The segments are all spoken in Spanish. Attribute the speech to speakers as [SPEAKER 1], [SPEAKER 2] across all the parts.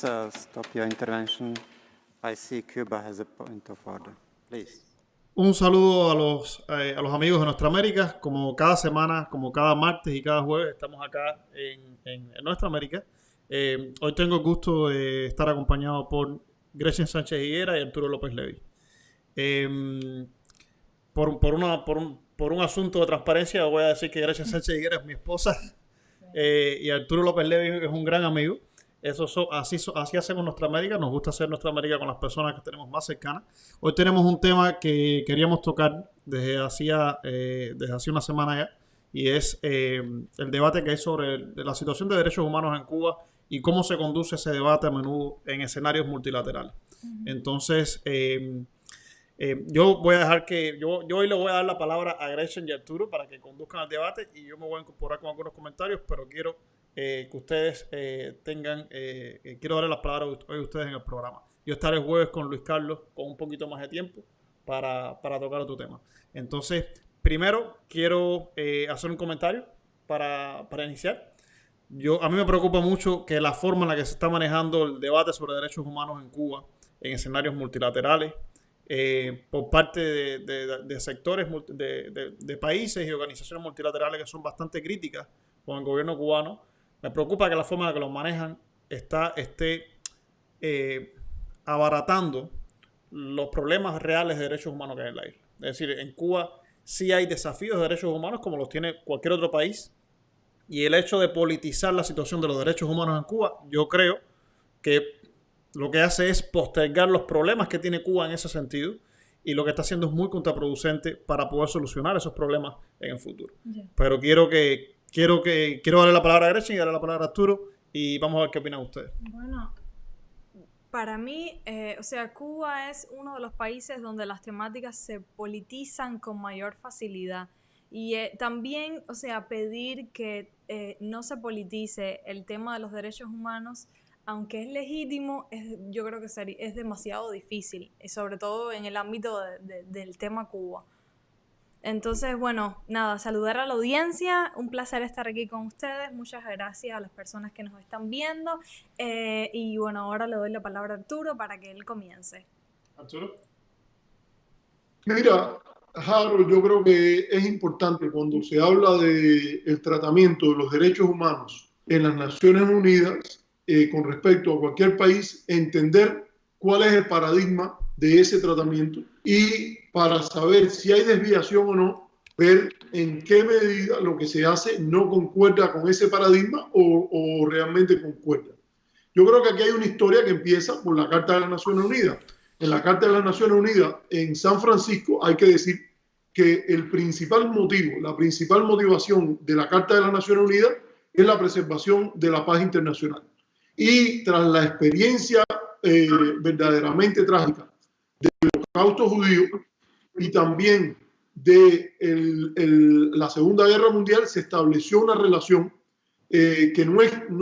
[SPEAKER 1] stop your intervention. I see Cuba has a point of order. Please.
[SPEAKER 2] Un saludo a los amigos de Nuestra América. Como cada semana, como cada martes y cada jueves, estamos acá en Nuestra América. Hoy tengo el gusto de estar acompañado por Gretchen Sánchez Higuera y Arturo López Levy. Por un asunto de transparencia, voy a decir que Gretchen Sánchez Higuera es mi esposa y Arturo López Levy es un gran amigo. Así hacemos Nuestra América. Nos gusta hacer Nuestra América con las personas que tenemos más cercanas. Hoy tenemos un tema que queríamos tocar desde hacía una semana ya, y es el debate que hay sobre la situación de derechos humanos en Cuba y cómo se conduce ese debate a menudo en escenarios multilaterales. Entonces, yo voy a dejar yo hoy le voy a dar la palabra a Gretchen y Arturo para que conduzcan el debate, y yo me voy a incorporar con algunos comentarios, pero quiero que ustedes quiero darle las palabras hoy a ustedes en el programa. Yo estaré el jueves con Luis Carlos con un poquito más de tiempo para tocar otro tema. Entonces, primero quiero hacer un comentario para iniciar. A mí me preocupa mucho que la forma en la que se está manejando el debate sobre derechos humanos en Cuba en escenarios multilaterales por parte de sectores de países y organizaciones multilaterales que son bastante críticas con el gobierno cubano. Me preocupa que la forma en la que lo manejan esté abaratando los problemas reales de derechos humanos que hay en la isla. Es decir, en Cuba sí hay desafíos de derechos humanos como los tiene cualquier otro país, y el hecho de politizar la situación de los derechos humanos en Cuba, yo creo que lo que hace es postergar los problemas que tiene Cuba en ese sentido, y lo que está haciendo es muy contraproducente para poder solucionar esos problemas en el futuro. Yeah. Pero quiero darle la palabra a Gretchen y darle la palabra a Arturo, y vamos a ver qué opinan ustedes.
[SPEAKER 3] Bueno, para mí, Cuba es uno de los países donde las temáticas se politizan con mayor facilidad. Y también, pedir que no se politice el tema de los derechos humanos, aunque es legítimo, yo creo que es demasiado difícil, y sobre todo en el ámbito del tema Cuba. Entonces, bueno, nada, saludar a la audiencia, un placer estar aquí con ustedes, muchas gracias a las personas que nos están viendo, y bueno, ahora le doy la palabra a Arturo para que él comience.
[SPEAKER 2] Arturo.
[SPEAKER 4] Mira, Harold, yo creo que es importante cuando se habla del tratamiento de los derechos humanos en las Naciones Unidas, con respecto a cualquier país, entender cuál es el paradigma de ese tratamiento, y para saber si hay desviación o no, ver en qué medida lo que se hace no concuerda con ese paradigma o realmente concuerda. Yo creo que aquí hay una historia que empieza por la Carta de las Naciones Unidas. En la Carta de las Naciones Unidas, en San Francisco, hay que decir que el principal motivo, la principal motivación de la Carta de las Naciones Unidas es la preservación de la paz internacional. Y tras la experiencia verdaderamente trágica del Holocausto judío y también de la Segunda Guerra Mundial, se estableció una relación que no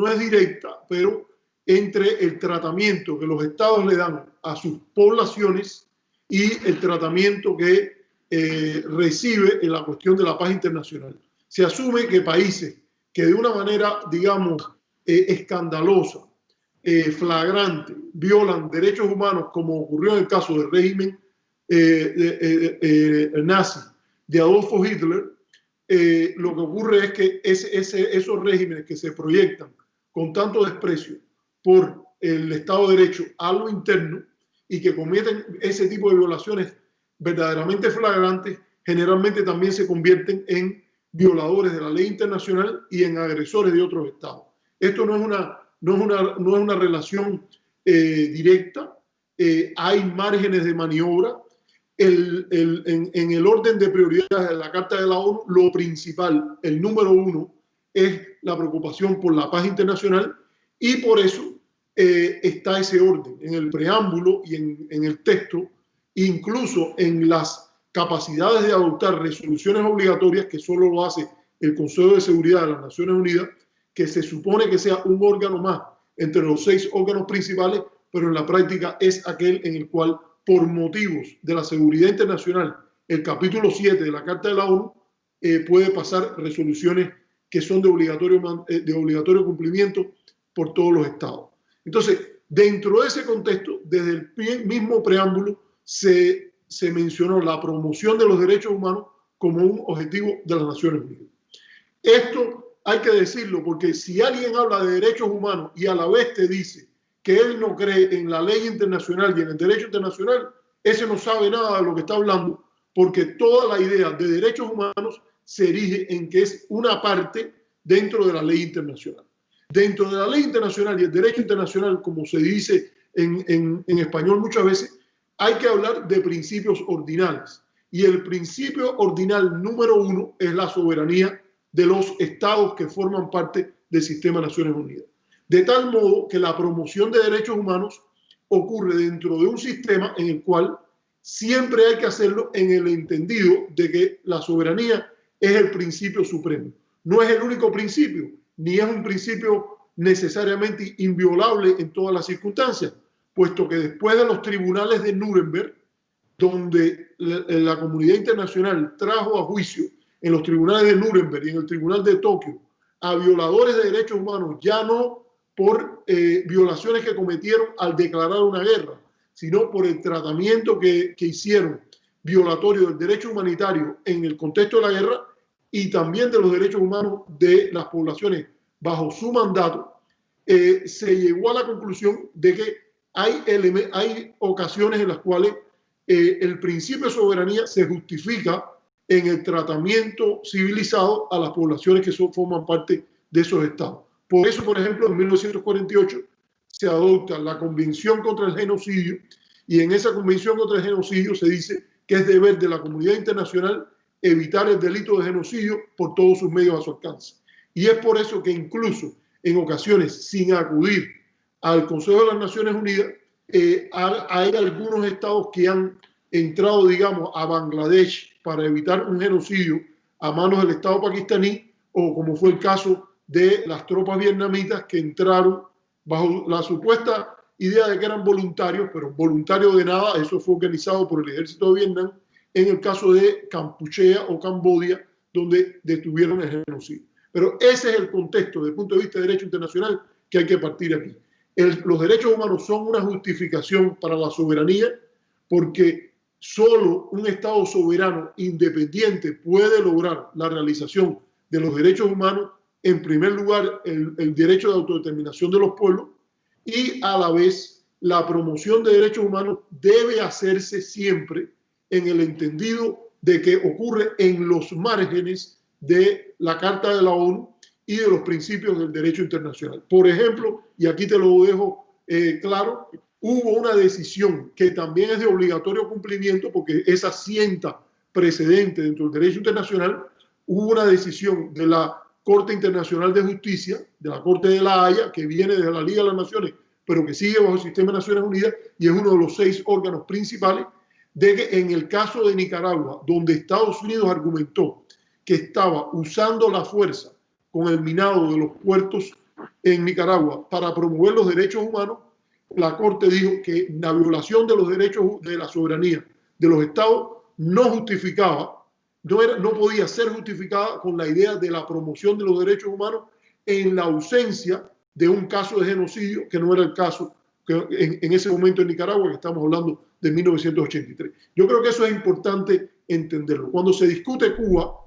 [SPEAKER 4] es directa, pero entre el tratamiento que los estados le dan a sus poblaciones y el tratamiento que recibe en la cuestión de la paz internacional. Se asume que países que de una manera, digamos, escandalosa, flagrante, violan derechos humanos, como ocurrió en el caso del régimen nazi de Adolfo Hitler, lo que ocurre es que esos regímenes que se proyectan con tanto desprecio por el Estado de Derecho a lo interno y que cometen ese tipo de violaciones verdaderamente flagrantes, generalmente también se convierten en violadores de la ley internacional y en agresores de otros estados. Esto no es una relación directa, hay márgenes de maniobra. En el orden de prioridades de la Carta de la ONU, lo principal, el número uno, es la preocupación por la paz internacional, y por eso está ese orden en el preámbulo y en el texto, incluso en las capacidades de adoptar resoluciones obligatorias, que solo lo hace el Consejo de Seguridad de las Naciones Unidas, que se supone que sea un órgano más entre los 6 órganos principales, pero en la práctica es aquel en el cual, por motivos de la seguridad internacional, el capítulo 7 de la Carta de la ONU puede pasar resoluciones que son de obligatorio cumplimiento por todos los estados. Entonces, Dentro de ese contexto, desde el mismo preámbulo, se mencionó la promoción de los derechos humanos como un objetivo de las Naciones Unidas. Esto hay que decirlo porque si alguien habla de derechos humanos y a la vez te dice que él no cree en la ley internacional y en el derecho internacional, ese no sabe nada de lo que está hablando, porque toda la idea de derechos humanos se erige en que es una parte dentro de la ley internacional. Dentro de la ley internacional y el derecho internacional, como se dice en español muchas veces, hay que hablar de principios ordinales. Y el principio ordinal número 1 es la soberanía de los estados que forman parte del sistema de Naciones Unidas. De tal modo que la promoción de derechos humanos ocurre dentro de un sistema en el cual siempre hay que hacerlo en el entendido de que la soberanía es el principio supremo. No es el único principio, ni es un principio necesariamente inviolable en todas las circunstancias, puesto que después de los tribunales de Nuremberg, donde la comunidad internacional trajo a juicio en los tribunales de Nuremberg y en el tribunal de Tokio a violadores de derechos humanos, ya no por violaciones que cometieron al declarar una guerra, sino por el tratamiento que hicieron violatorio del derecho humanitario en el contexto de la guerra y también de los derechos humanos de las poblaciones bajo su mandato, se llegó a la conclusión de que hay ocasiones en las cuales el principio de soberanía se justifica en el tratamiento civilizado a las poblaciones que forman parte de esos estados. Por eso, por ejemplo, en 1948 se adopta la Convención contra el Genocidio y en esa Convención contra el Genocidio se dice que es deber de la comunidad internacional evitar el delito de genocidio por todos sus medios a su alcance. Y es por eso que incluso en ocasiones, sin acudir al Consejo de las Naciones Unidas, hay algunos estados que han entrado, digamos, a Bangladesh para evitar un genocidio a manos del Estado pakistaní, o como fue el caso de las tropas vietnamitas que entraron bajo la supuesta idea de que eran voluntarios, pero voluntarios de nada. Eso fue organizado por el ejército de Vietnam en el caso de Kampuchea o Camboya, donde detuvieron el genocidio. Pero ese es el contexto desde el punto de vista de derecho internacional que hay que partir aquí. Los derechos humanos son una justificación para la soberanía porque solo un Estado soberano independiente puede lograr la realización de los derechos humanos, en primer lugar el derecho de autodeterminación de los pueblos, y a la vez la promoción de derechos humanos debe hacerse siempre en el entendido de que ocurre en los márgenes de la Carta de la ONU y de los principios del derecho internacional. Por ejemplo, y aquí te lo dejo claro, hubo una decisión que también es de obligatorio cumplimiento porque esa sienta precedente dentro del derecho internacional. Hubo una decisión de la Corte Internacional de Justicia, de la Corte de la Haya, que viene desde la Liga de las Naciones, pero que sigue bajo el sistema de Naciones Unidas y es uno de los 6 órganos principales, de que en el caso de Nicaragua, donde Estados Unidos argumentó que estaba usando la fuerza con el minado de los puertos en Nicaragua para promover los derechos humanos, la Corte dijo que la violación de los derechos de la soberanía de los estados no justificaba, no podía ser justificada con la idea de la promoción de los derechos humanos en la ausencia de un caso de genocidio, que no era el caso que en ese momento en Nicaragua, que estamos hablando de 1983. Yo creo que eso es importante entenderlo. Cuando se discute Cuba,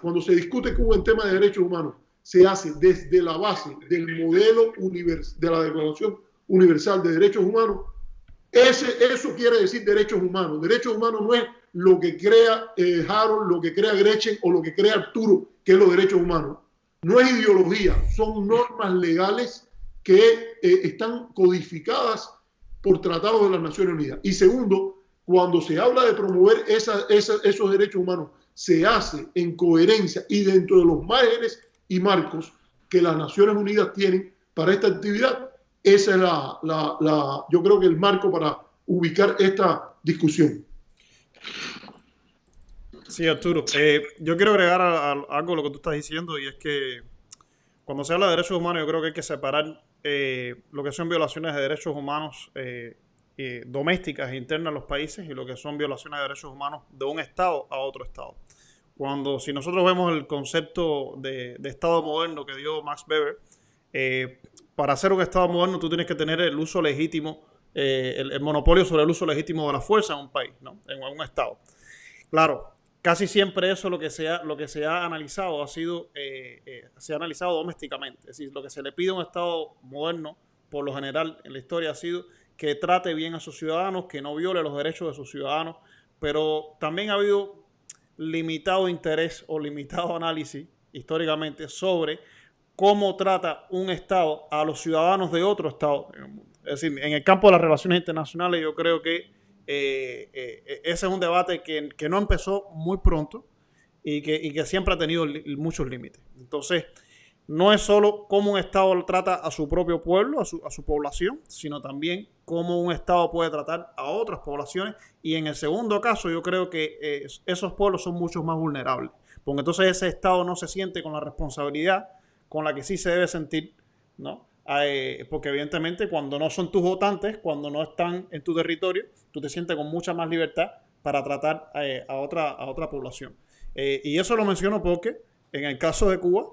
[SPEAKER 4] cuando se discute Cuba en temas de derechos humanos, se hace desde la base del modelo de la Declaración Universal de Derechos Humanos. Eso quiere decir derechos humanos. Derechos humanos no es lo que crea Harold, lo que crea Gretchen o lo que crea Arturo, que es los derechos humanos. No es ideología, son normas legales que están codificadas por tratados de las Naciones Unidas. Y segundo, cuando se habla de promover esos derechos humanos, se hace en coherencia y dentro de los márgenes y marcos que las Naciones Unidas tienen para esta actividad. Esa es yo creo que el marco para ubicar esta discusión.
[SPEAKER 2] Sí, Arturo. Yo quiero agregar algo a lo que tú estás diciendo, y es que cuando se habla de derechos humanos, yo creo que hay que separar lo que son violaciones de derechos humanos domésticas e internas en los países y lo que son violaciones de derechos humanos de un Estado a otro Estado. Si nosotros vemos el concepto de Estado moderno que dio Max Weber, para ser un Estado moderno tú tienes que tener el uso legítimo, el monopolio sobre el uso legítimo de la fuerza en un país, ¿no? En un Estado. Claro, casi siempre eso lo que se ha analizado se ha analizado domésticamente. Es decir, lo que se le pide a un Estado moderno, por lo general en la historia, ha sido que trate bien a sus ciudadanos, que no viole los derechos de sus ciudadanos, pero también ha habido limitado interés o limitado análisis históricamente sobre cómo trata un Estado a los ciudadanos de otro Estado en el mundo. Es decir, en el campo de las relaciones internacionales yo creo que ese es un debate que no empezó muy pronto y que siempre ha tenido muchos límites. Entonces, no es solo cómo un Estado trata a su propio pueblo, a su población, sino también cómo un Estado puede tratar a otras poblaciones. Y en el segundo caso, yo creo que esos pueblos son mucho más vulnerables, porque entonces ese Estado no se siente con la responsabilidad con la que sí se debe sentir, ¿no? Porque evidentemente cuando no son tus votantes, cuando no están en tu territorio, tú te sientes con mucha más libertad para tratar a otra población. Y eso lo menciono porque en el caso de Cuba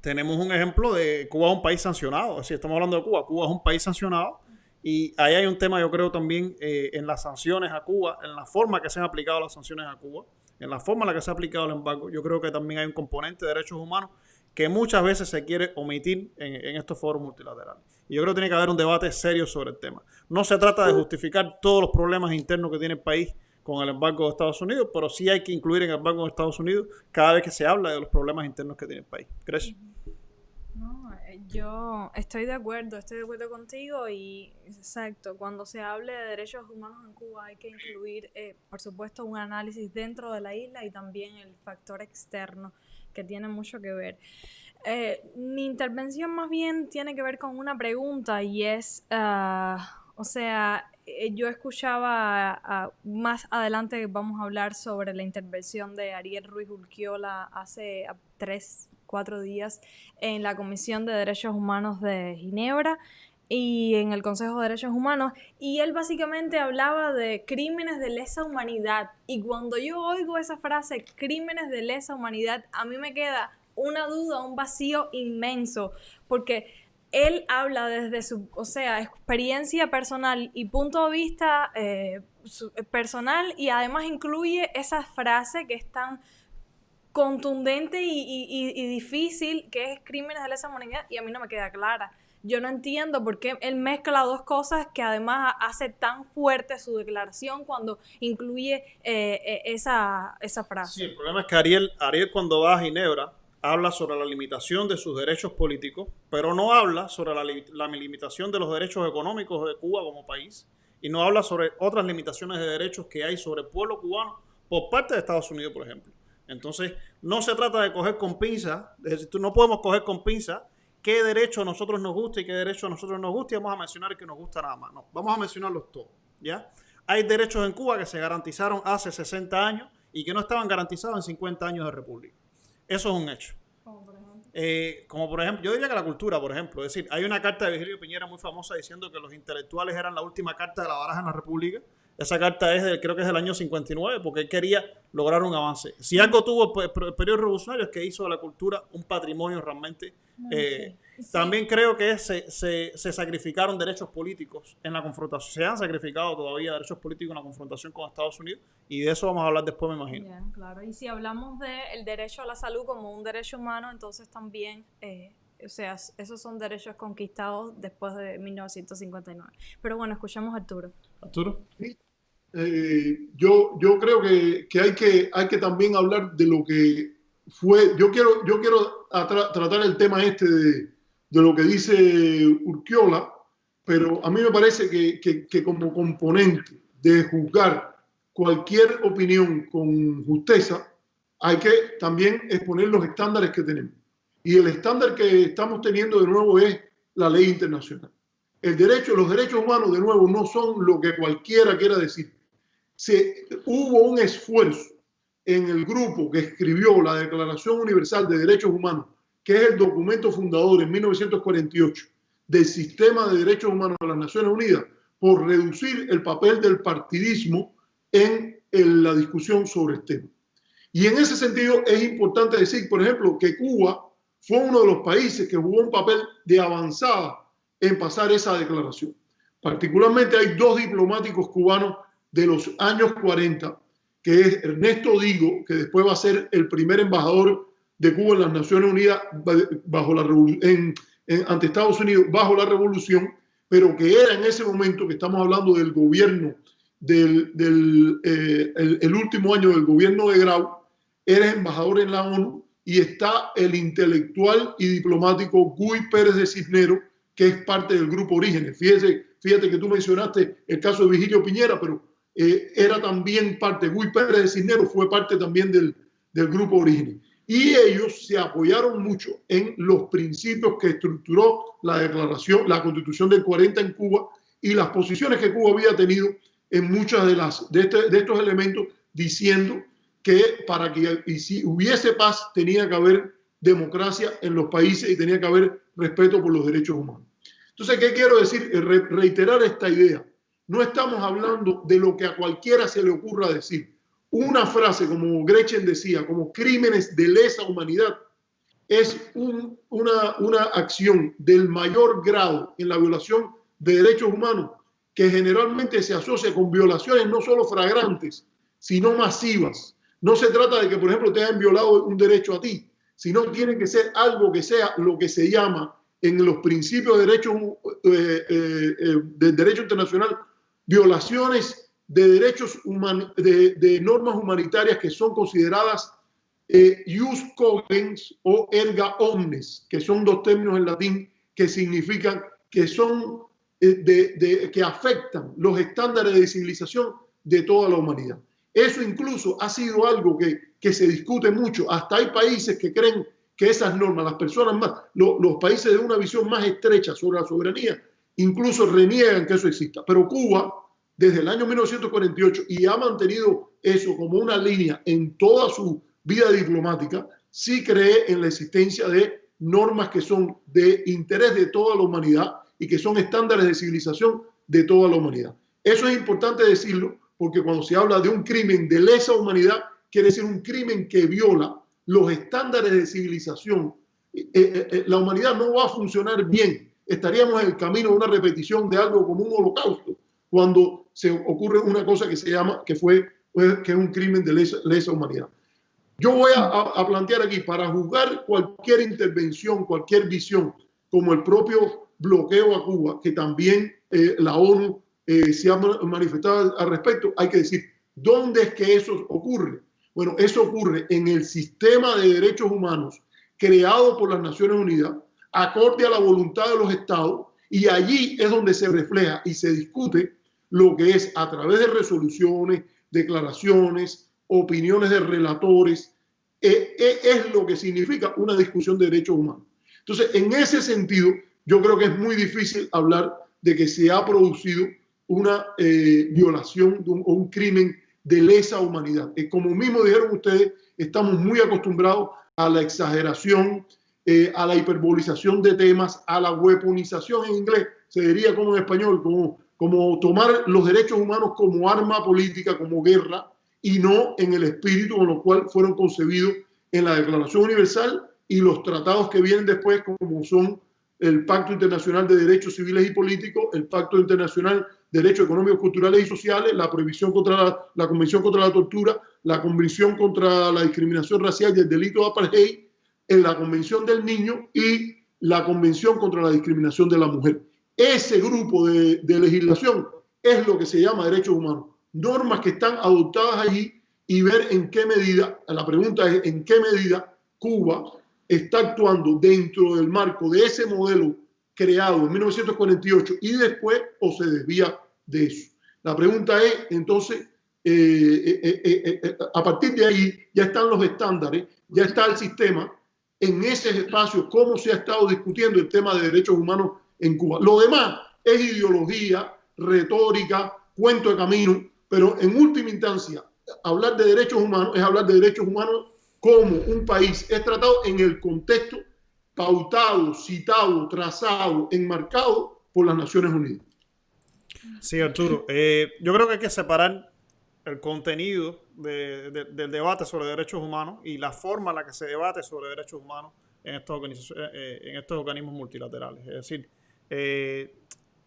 [SPEAKER 2] tenemos un ejemplo de Cuba es un país sancionado. Es decir, estamos hablando de Cuba. Cuba es un país sancionado y ahí hay un tema, yo creo, también en las sanciones a Cuba, en la forma que se han aplicado las sanciones a Cuba, en la forma en la que se ha aplicado el embargo. Yo creo que también hay un componente de derechos humanos que muchas veces se quiere omitir en estos foros multilaterales. Y yo creo que tiene que haber un debate serio sobre el tema. No se trata de justificar todos los problemas internos que tiene el país con el embargo de Estados Unidos, pero sí hay que incluir en el embargo de Estados Unidos cada vez que se habla de los problemas internos que tiene el país. ¿Crees?
[SPEAKER 3] No, yo estoy de acuerdo contigo y exacto, cuando se hable de derechos humanos en Cuba hay que incluir, por supuesto, un análisis dentro de la isla y también el factor externo que tiene mucho que ver. Mi intervención más bien tiene que ver con una pregunta y es, yo escuchaba más adelante vamos a hablar sobre la intervención de Ariel Ruiz Urquiola hace 3-4 días en la Comisión de Derechos Humanos de Ginebra y en el Consejo de Derechos Humanos, y él básicamente hablaba de crímenes de lesa humanidad, y cuando yo oigo esa frase, crímenes de lesa humanidad, a mí me queda una duda, un vacío inmenso, porque él habla desde su, experiencia personal y punto de vista personal, y además incluye esa frase que es tan contundente y difícil, que es crímenes de lesa humanidad, y a mí no me queda clara. Yo no entiendo por qué él mezcla dos cosas que además hace tan fuerte su declaración cuando incluye esa frase.
[SPEAKER 2] Sí, el problema es que Ariel cuando va a Ginebra habla sobre la limitación de sus derechos políticos, pero no habla sobre la limitación de los derechos económicos de Cuba como país y no habla sobre otras limitaciones de derechos que hay sobre el pueblo cubano por parte de Estados Unidos, por ejemplo. Entonces, no se trata de coger con pinzas, es decir, no podemos coger con pinzas qué derecho a nosotros nos gusta y qué derecho a nosotros nos gusta y vamos a mencionar el que nos gusta nada más. No, vamos a mencionarlos todos, ¿ya? Hay derechos en Cuba que se garantizaron hace 60 años y que no estaban garantizados en 50 años de república. Eso es un hecho. Como por ejemplo, yo diría que la cultura, por ejemplo. Es decir, hay una carta de Virgilio Piñera muy famosa diciendo que los intelectuales eran la última carta de la baraja en la república. Esa carta creo que es del año 59, porque él quería lograr un avance. Si algo tuvo el periodo revolucionario es que hizo de la cultura un patrimonio realmente. Sí. También creo que se sacrificaron derechos políticos en la confrontación. Se han sacrificado todavía derechos políticos en la confrontación con Estados Unidos, y de eso vamos a hablar después, me imagino.
[SPEAKER 3] Bien, claro. Y si hablamos del derecho a la salud como un derecho humano, entonces también... esos son derechos conquistados después de 1959. Pero bueno, escuchamos a Arturo.
[SPEAKER 2] Arturo.
[SPEAKER 4] Yo creo que hay que también hablar de lo que fue. Yo quiero tratar el tema de lo que dice Urquiola, pero a mí me parece que como componente de juzgar cualquier opinión con justeza, hay que también exponer los estándares que tenemos. Y el estándar que estamos teniendo de nuevo es la ley internacional. Los derechos humanos, de nuevo, no son lo que cualquiera quiera decir. Hubo un esfuerzo en el grupo que escribió la Declaración Universal de Derechos Humanos, que es el documento fundador en 1948 del Sistema de Derechos Humanos de las Naciones Unidas, por reducir el papel del partidismo en la discusión sobre el tema. Y en ese sentido es importante decir, por ejemplo, que Cuba fue uno de los países que jugó un papel de avanzada en pasar esa declaración. Particularmente hay dos diplomáticos cubanos de los años 40, que es Ernesto Digo, que después va a ser el primer embajador de Cuba en las Naciones Unidas ante Estados Unidos bajo la revolución, pero que era en ese momento, que estamos hablando del gobierno, el último año del gobierno de Grau, era embajador en la ONU, y está el intelectual y diplomático Guy Pérez de Cisneros, que es parte del Grupo Orígenes. Fíjate que tú mencionaste el caso de Vigilio Piñera, pero era también parte, Guy Pérez de Cisneros fue parte también del Grupo Orígenes. Y ellos se apoyaron mucho en los principios que estructuró la declaración, la Constitución del 40 en Cuba, y las posiciones que Cuba había tenido en muchas de estos elementos, diciendo que para que si hubiese paz tenía que haber democracia en los países y tenía que haber respeto por los derechos humanos. Entonces, ¿qué quiero decir? Reiterar esta idea. No estamos hablando de lo que a cualquiera se le ocurra decir. Una frase, como Gretchen decía, como crímenes de lesa humanidad, es una acción del mayor grado en la violación de derechos humanos, que generalmente se asocia con violaciones no solo flagrantes, sino masivas. No se trata de que, por ejemplo, te hayan violado un derecho a ti, sino tiene que ser algo que sea lo que se llama en los principios de derecho internacional violaciones de derechos de normas humanitarias que son consideradas ius cogens o erga omnes, que son dos términos en latín que significan que son que afectan los estándares de civilización de toda la humanidad. Eso incluso ha sido algo que se discute mucho. Hasta hay países que creen que esas normas, las personas más, los países de una visión más estrecha sobre la soberanía, incluso reniegan que eso exista. Pero Cuba, desde el año 1948, y ha mantenido eso como una línea en toda su vida diplomática, sí cree en la existencia de normas que son de interés de toda la humanidad y que son estándares de civilización de toda la humanidad. Eso es importante decirlo, porque cuando se habla de un crimen de lesa humanidad, quiere decir un crimen que viola los estándares de civilización. La humanidad no va a funcionar bien. Estaríamos en el camino de una repetición de algo como un holocausto, cuando se ocurre una cosa que se llama, que es un crimen de lesa humanidad. Yo voy a plantear aquí, para juzgar cualquier intervención, cualquier visión, como el propio bloqueo a Cuba, que también la ONU se ha manifestado al respecto, hay que decir, ¿dónde es que eso ocurre? Bueno, eso ocurre en el sistema de derechos humanos creado por las Naciones Unidas, acorde a la voluntad de los estados, y allí es donde se refleja y se discute lo que es a través de resoluciones, declaraciones, opiniones de relatores, es lo que significa una discusión de derechos humanos. Entonces, en ese sentido, yo creo que es muy difícil hablar de que se ha producido una violación o un crimen de lesa humanidad. Como mismo dijeron ustedes, estamos muy acostumbrados a la exageración, a la hiperbolización de temas, a la weaponización en inglés, se diría como en español, como tomar los derechos humanos como arma política, como guerra, y no en el espíritu con lo cual fueron concebidos en la Declaración Universal y los tratados que vienen después, como son el Pacto Internacional de Derechos Civiles y Políticos, el Pacto Internacional de Derechos Económicos, Culturales y Sociales, la prohibición contra la Convención contra la Tortura, la Convención contra la Discriminación Racial y el Delito de Apartheid, en la Convención del Niño y la Convención contra la Discriminación de la Mujer. Ese grupo de legislación es lo que se llama derechos humanos. Normas que están adoptadas allí y ver en qué medida, la pregunta es en qué medida Cuba está actuando dentro del marco de ese modelo creado en 1948 y después o se desvía de eso. La pregunta es, entonces, a partir de ahí ya están los estándares, ya está el sistema, en ese espacio, cómo se ha estado discutiendo el tema de derechos humanos en Cuba. Lo demás es ideología, retórica, cuento de camino, pero en última instancia, hablar de derechos humanos es hablar de derechos humanos como un país es tratado en el contexto pautado, citado, trazado, enmarcado por las Naciones Unidas.
[SPEAKER 2] Sí, Arturo. Yo creo que hay que separar el contenido del debate sobre derechos humanos y la forma en la que se debate sobre derechos humanos en estas organizaciones, en estos organismos multilaterales. Es decir,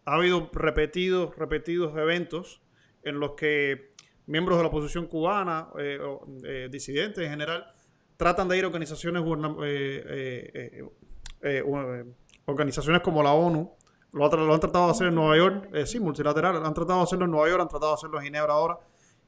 [SPEAKER 2] ha habido repetidos eventos en los que miembros de la oposición cubana, disidentes en general, tratan de ir a organizaciones organizaciones como la ONU. Lo han tratado de hacer en Nueva York, sí, multilateral, han tratado de hacerlo en Nueva York, han tratado de hacerlo en Ginebra ahora,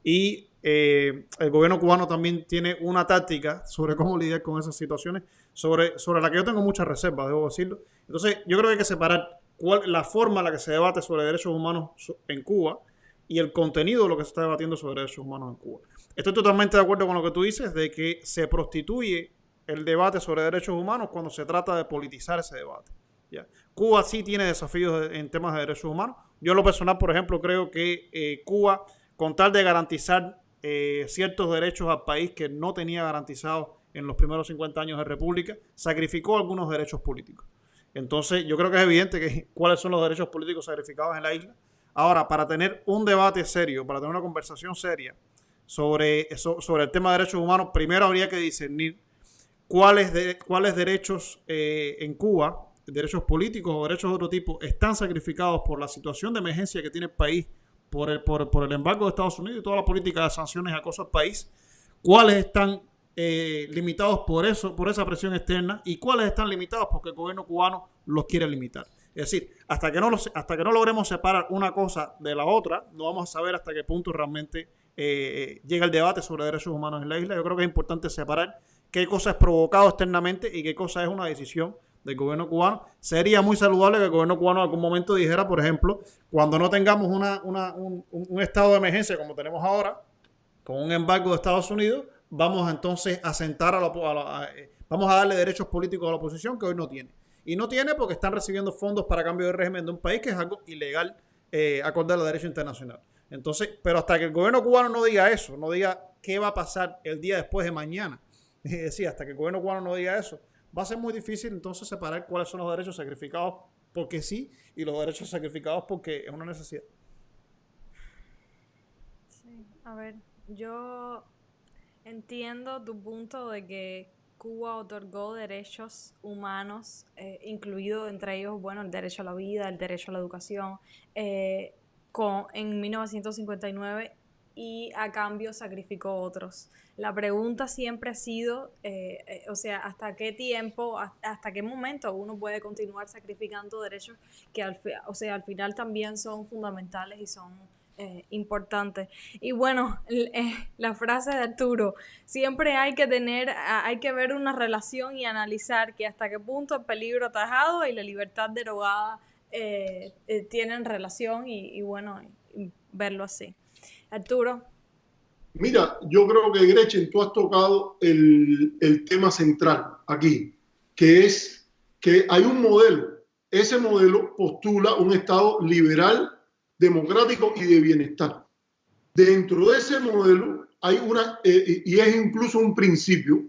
[SPEAKER 2] y el gobierno cubano también tiene una táctica sobre cómo lidiar con esas situaciones, sobre la que yo tengo muchas reservas, debo decirlo. Entonces, yo creo que hay que separar la forma en la que se debate sobre derechos humanos en Cuba y el contenido de lo que se está debatiendo sobre derechos humanos en Cuba. Estoy totalmente de acuerdo con lo que tú dices, de que se prostituye el debate sobre derechos humanos cuando se trata de politizar ese debate. ¿Ya? Cuba sí tiene desafíos en temas de derechos humanos. Yo en lo personal, por ejemplo, creo que Cuba, con tal de garantizar ciertos derechos al país que no tenía garantizados en los primeros 50 años de República, sacrificó algunos derechos políticos. Entonces, yo creo que es evidente que cuáles son los derechos políticos sacrificados en la isla. Ahora, para tener un debate serio, para tener una conversación seria sobre el tema de derechos humanos, primero habría que discernir cuáles derechos en Cuba, derechos políticos o derechos de otro tipo, están sacrificados por la situación de emergencia que tiene el país, por el embargo de Estados Unidos y toda la política de sanciones a cosas del país, cuáles están limitados por esa presión externa y cuáles están limitados porque el gobierno cubano los quiere limitar. Es decir, hasta que no logremos separar una cosa de la otra, no vamos a saber hasta qué punto realmente llega el debate sobre derechos humanos en la isla. Yo creo que es importante separar qué cosa es provocado externamente y qué cosa es una decisión del gobierno cubano. Sería muy saludable que el gobierno cubano en algún momento dijera, por ejemplo, cuando no tengamos un estado de emergencia como tenemos ahora, con un embargo de Estados Unidos, vamos entonces a sentar vamos a darle derechos políticos a la oposición que hoy no tiene. Y no tiene porque están recibiendo fondos para cambio de régimen de un país que es algo ilegal acorde al derecho internacional. Entonces, pero hasta que el gobierno cubano no diga eso, no diga qué va a pasar el día después de mañana, es decir, hasta que el gobierno cubano no diga eso, va a ser muy difícil entonces separar cuáles son los derechos sacrificados porque sí y los derechos sacrificados porque es una necesidad.
[SPEAKER 3] Sí, a ver, yo entiendo tu punto de que Cuba otorgó derechos humanos, incluido entre ellos, bueno, el derecho a la vida, el derecho a la educación, en 1959 y a cambio sacrificó otros. La pregunta siempre ha sido, o sea, ¿hasta qué tiempo, hasta qué momento uno puede continuar sacrificando derechos que al final también son fundamentales y son importantes? Y bueno, la frase de Arturo, siempre hay que ver una relación y analizar que hasta qué punto el peligro atajado y la libertad derogada tienen relación y bueno, verlo así. Arturo.
[SPEAKER 4] Mira, yo creo que Gretchen, tú has tocado el tema central aquí, que es que hay un modelo. Ese modelo postula un Estado liberal, democrático y de bienestar. Dentro de ese modelo hay y es incluso un principio,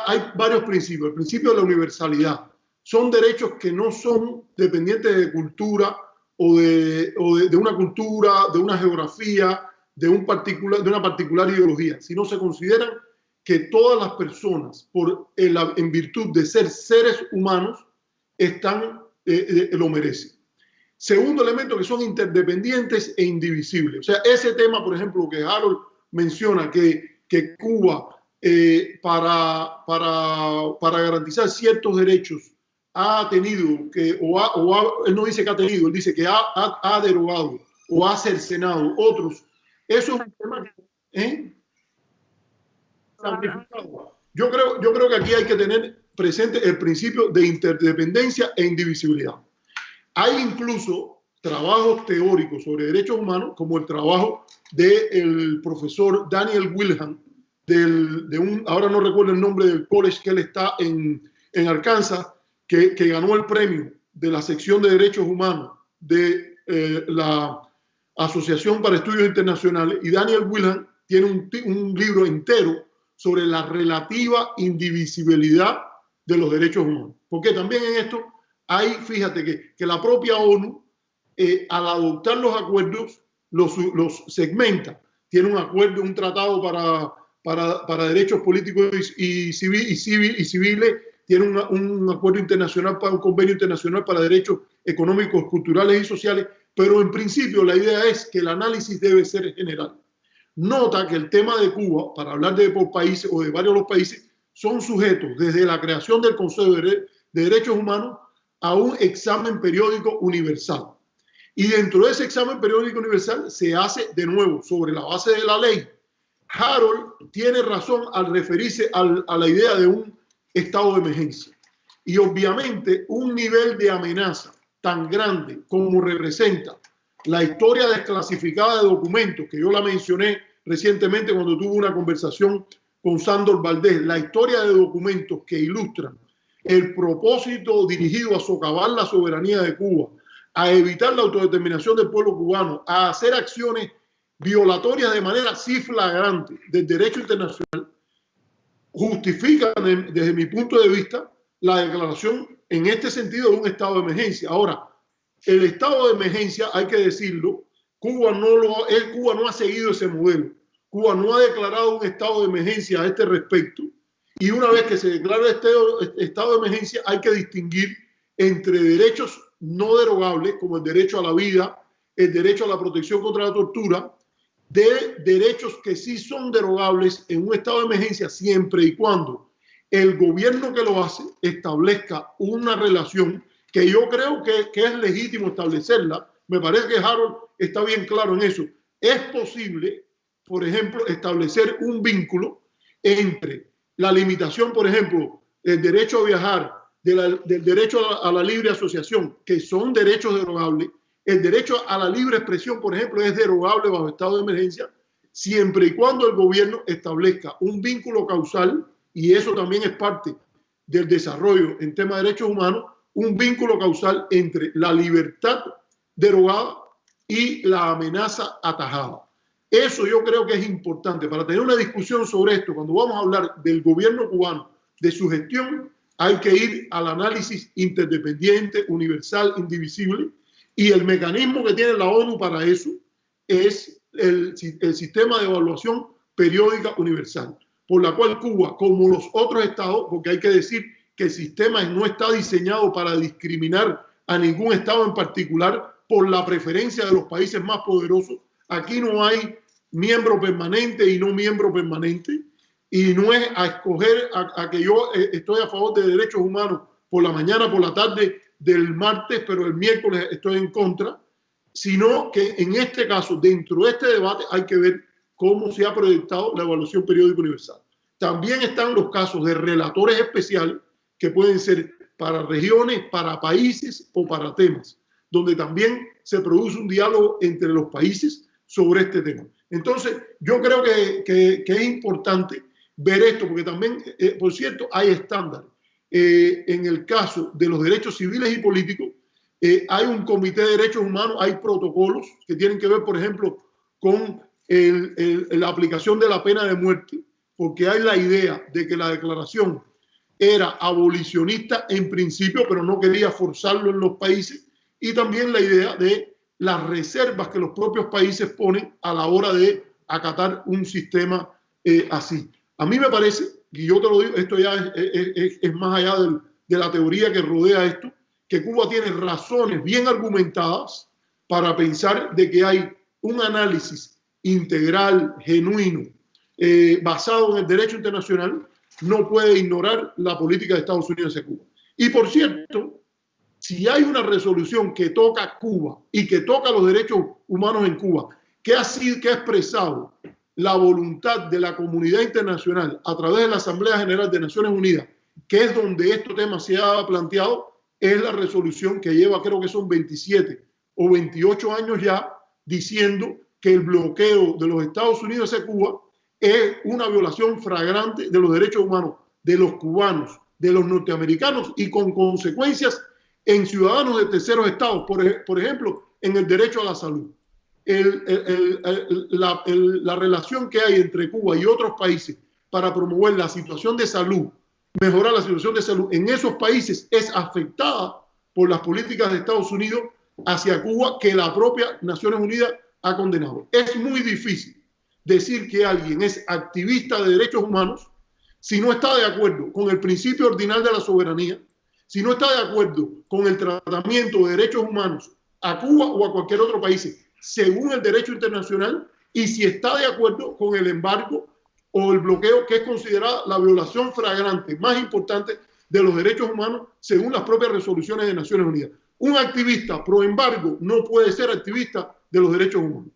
[SPEAKER 4] hay varios principios. El principio de la universalidad. Son derechos que no son dependientes de cultura o de una cultura, de una geografía, de una particular ideología, sino se consideran que todas las personas, en virtud de ser seres humanos, lo merecen. Segundo elemento, que son interdependientes e indivisibles. O sea, ese tema, por ejemplo, que Harold menciona, que Cuba, para garantizar ciertos derechos, ha tenido, él no dice que ha tenido, él dice que ha derogado o ha cercenado otros. Eso es un tema yo creo que aquí hay que tener presente el principio de interdependencia e indivisibilidad. Hay incluso trabajos teóricos sobre derechos humanos, como el trabajo del profesor Daniel Wilhelm, ahora no recuerdo el nombre del college que él está en Arkansas, que ganó el premio de la sección de derechos humanos de la Asociación para Estudios Internacionales, y Daniel Wilhelm tiene un libro entero sobre la relativa indivisibilidad de los derechos humanos. Porque también en esto fíjate que la propia ONU, al adoptar los acuerdos, los segmenta. Tiene un acuerdo, un tratado para derechos políticos y civiles tiene un acuerdo internacional, un convenio internacional para derechos económicos, culturales y sociales, pero en principio la idea es que el análisis debe ser general. Nota que el tema de Cuba, para hablar de por países o de varios de los países, son sujetos desde la creación del Consejo de Derechos Humanos a un examen periódico universal. Y dentro de ese examen periódico universal se hace de nuevo sobre la base de la ley. Harold tiene razón al referirse a la idea de un estado de emergencia. Y obviamente un nivel de amenaza tan grande como representa la historia desclasificada de documentos, que yo la mencioné recientemente cuando tuve una conversación con Sándor Valdés, la historia de documentos que ilustran el propósito dirigido a socavar la soberanía de Cuba, a evitar la autodeterminación del pueblo cubano, a hacer acciones violatorias de manera sí flagrante del derecho internacional, justifican desde mi punto de vista la declaración en este sentido de un estado de emergencia. Ahora, el estado de emergencia, hay que decirlo, Cuba no ha seguido ese modelo. Cuba no ha declarado un estado de emergencia a este respecto, y una vez que se declara este estado de emergencia hay que distinguir entre derechos no derogables, como el derecho a la vida, el derecho a la protección contra la tortura, de derechos que sí son derogables en un estado de emergencia siempre y cuando el gobierno que lo hace establezca una relación que yo creo que es legítimo establecerla. Me parece que Harold está bien claro en eso. Es posible, por ejemplo, establecer un vínculo entre la limitación, por ejemplo, del derecho a viajar, del derecho a la libre asociación, que son derechos derogables. El derecho a la libre expresión, por ejemplo, es derogable bajo estado de emergencia, siempre y cuando el gobierno establezca un vínculo causal, y eso también es parte del desarrollo en temas de derechos humanos, un vínculo causal entre la libertad derogada y la amenaza atajada. Eso yo creo que es importante para tener una discusión sobre esto. Cuando vamos a hablar del gobierno cubano, de su gestión, hay que ir al análisis interdependiente, universal, indivisible, y el mecanismo que tiene la ONU para eso es el sistema de evaluación periódica universal, por la cual Cuba, como los otros estados, porque hay que decir que el sistema no está diseñado para discriminar a ningún estado en particular por la preferencia de los países más poderosos. Aquí no hay miembro permanente y no miembro permanente, y no es a escoger a que yo estoy a favor de derechos humanos por la mañana, por la tarde del martes, pero el miércoles estoy en contra, sino que en este caso, dentro de este debate, hay que ver cómo se ha proyectado la evaluación periódica universal. También están los casos de relatores especiales, que pueden ser para regiones, para países o para temas, donde también se produce un diálogo entre los países sobre este tema. Entonces, yo creo que es importante ver esto, porque también, por cierto, hay estándares. En el caso de los derechos civiles y políticos, hay un comité de derechos humanos, hay protocolos que tienen que ver, por ejemplo, con la aplicación de la pena de muerte, porque hay la idea de que la declaración era abolicionista en principio, pero no quería forzarlo en los países, y también la idea de las reservas que los propios países ponen a la hora de acatar un sistema así. A mí me parece, y yo te lo digo, esto ya es más allá de la teoría que rodea esto, que Cuba tiene razones bien argumentadas para pensar de que hay un análisis integral, genuino, basado en el derecho internacional, no puede ignorar la política de Estados Unidos hacia Cuba. Y por cierto, si hay una resolución que toca a Cuba y que toca los derechos humanos en Cuba, que ha expresado la voluntad de la comunidad internacional a través de la Asamblea General de Naciones Unidas, que es donde este tema se ha planteado, es la resolución que lleva, creo que son 27 o 28 años ya, diciendo que el bloqueo de los Estados Unidos hacia Cuba es una violación flagrante de los derechos humanos de los cubanos, de los norteamericanos, y con consecuencias en ciudadanos de terceros estados, por ejemplo, en el derecho a la salud. La relación que hay entre Cuba y otros países para promover la situación de salud, mejorar la situación de salud en esos países, es afectada por las políticas de Estados Unidos hacia Cuba, que la propia Naciones Unidas ha condenado. Es muy difícil decir que alguien es activista de derechos humanos si no está de acuerdo con el principio ordinal de la soberanía, si no está de acuerdo con el tratamiento de derechos humanos a Cuba o a cualquier otro país, según el derecho internacional, y si está de acuerdo con el embargo o el bloqueo, que es considerada la violación flagrante más importante de los derechos humanos según las propias resoluciones de Naciones Unidas. Un activista pro embargo no puede ser activista de los derechos humanos.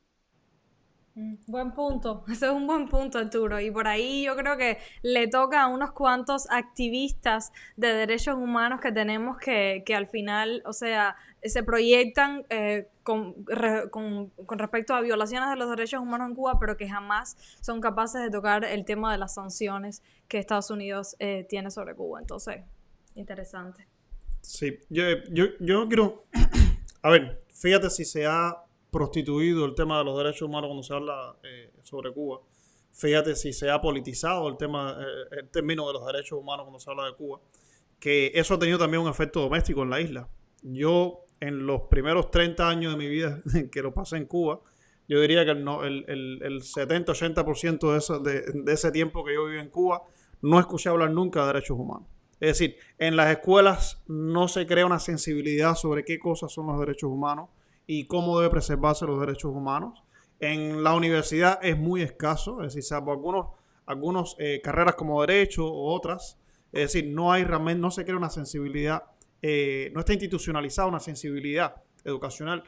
[SPEAKER 3] Buen punto, ese es un buen punto, Arturo, y por ahí yo creo que le toca a unos cuantos activistas de derechos humanos que tenemos que al final, o sea, se proyectan con respecto a violaciones de los derechos humanos en Cuba, pero que jamás son capaces de tocar el tema de las sanciones que Estados Unidos tiene sobre Cuba. Entonces, interesante.
[SPEAKER 2] Sí, yo quiero, a ver, fíjate si se ha prostituido el tema de los derechos humanos cuando se habla sobre Cuba. Fíjate si se ha politizado el término de los derechos humanos cuando se habla de Cuba, que eso ha tenido también un efecto doméstico en la isla. Yo, en los primeros 30 años de mi vida que lo pasé en Cuba, yo diría que el 70-80% de ese tiempo que yo viví en Cuba, no escuché hablar nunca de derechos humanos. Es decir, en las escuelas no se crea una sensibilidad sobre qué cosas son los derechos humanos y cómo debe preservarse los derechos humanos. En la universidad es muy escaso, es decir, salvo algunas carreras como Derecho o otras, es decir, no se crea una sensibilidad, no está institucionalizada una sensibilidad educacional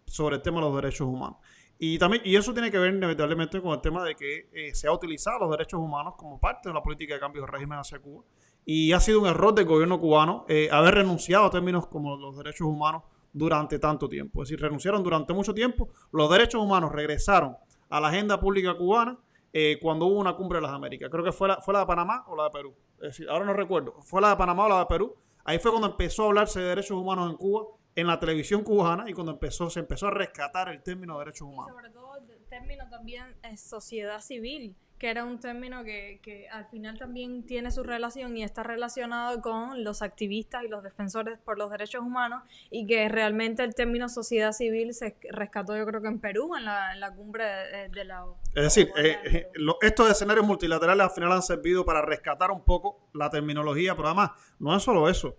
[SPEAKER 2] sobre el tema de los derechos humanos. Y eso tiene que ver inevitablemente con el tema de que se ha utilizado los derechos humanos como parte de la política de cambio de régimen hacia Cuba. Y ha sido un error del gobierno cubano haber renunciado a términos como los derechos humanos durante tanto tiempo. Es decir, renunciaron durante mucho tiempo. Los derechos humanos regresaron a la agenda pública cubana cuando hubo una cumbre de las Américas. Creo que fue la de Panamá o la de Perú. Es decir, ahora no recuerdo. Fue la de Panamá o la de Perú. Ahí fue cuando empezó a hablarse de derechos humanos en Cuba, en la televisión cubana, y cuando se empezó a rescatar el término de derechos humanos.
[SPEAKER 3] Y sobre todo el término también es sociedad civil, que era un término que al final también tiene su relación y está relacionado con los activistas y los defensores por los derechos humanos, y que realmente el término sociedad civil se rescató, yo creo que en Perú, en la cumbre de la ONU.
[SPEAKER 2] Es decir, estos escenarios multilaterales al final han servido para rescatar un poco la terminología, pero además no es solo eso.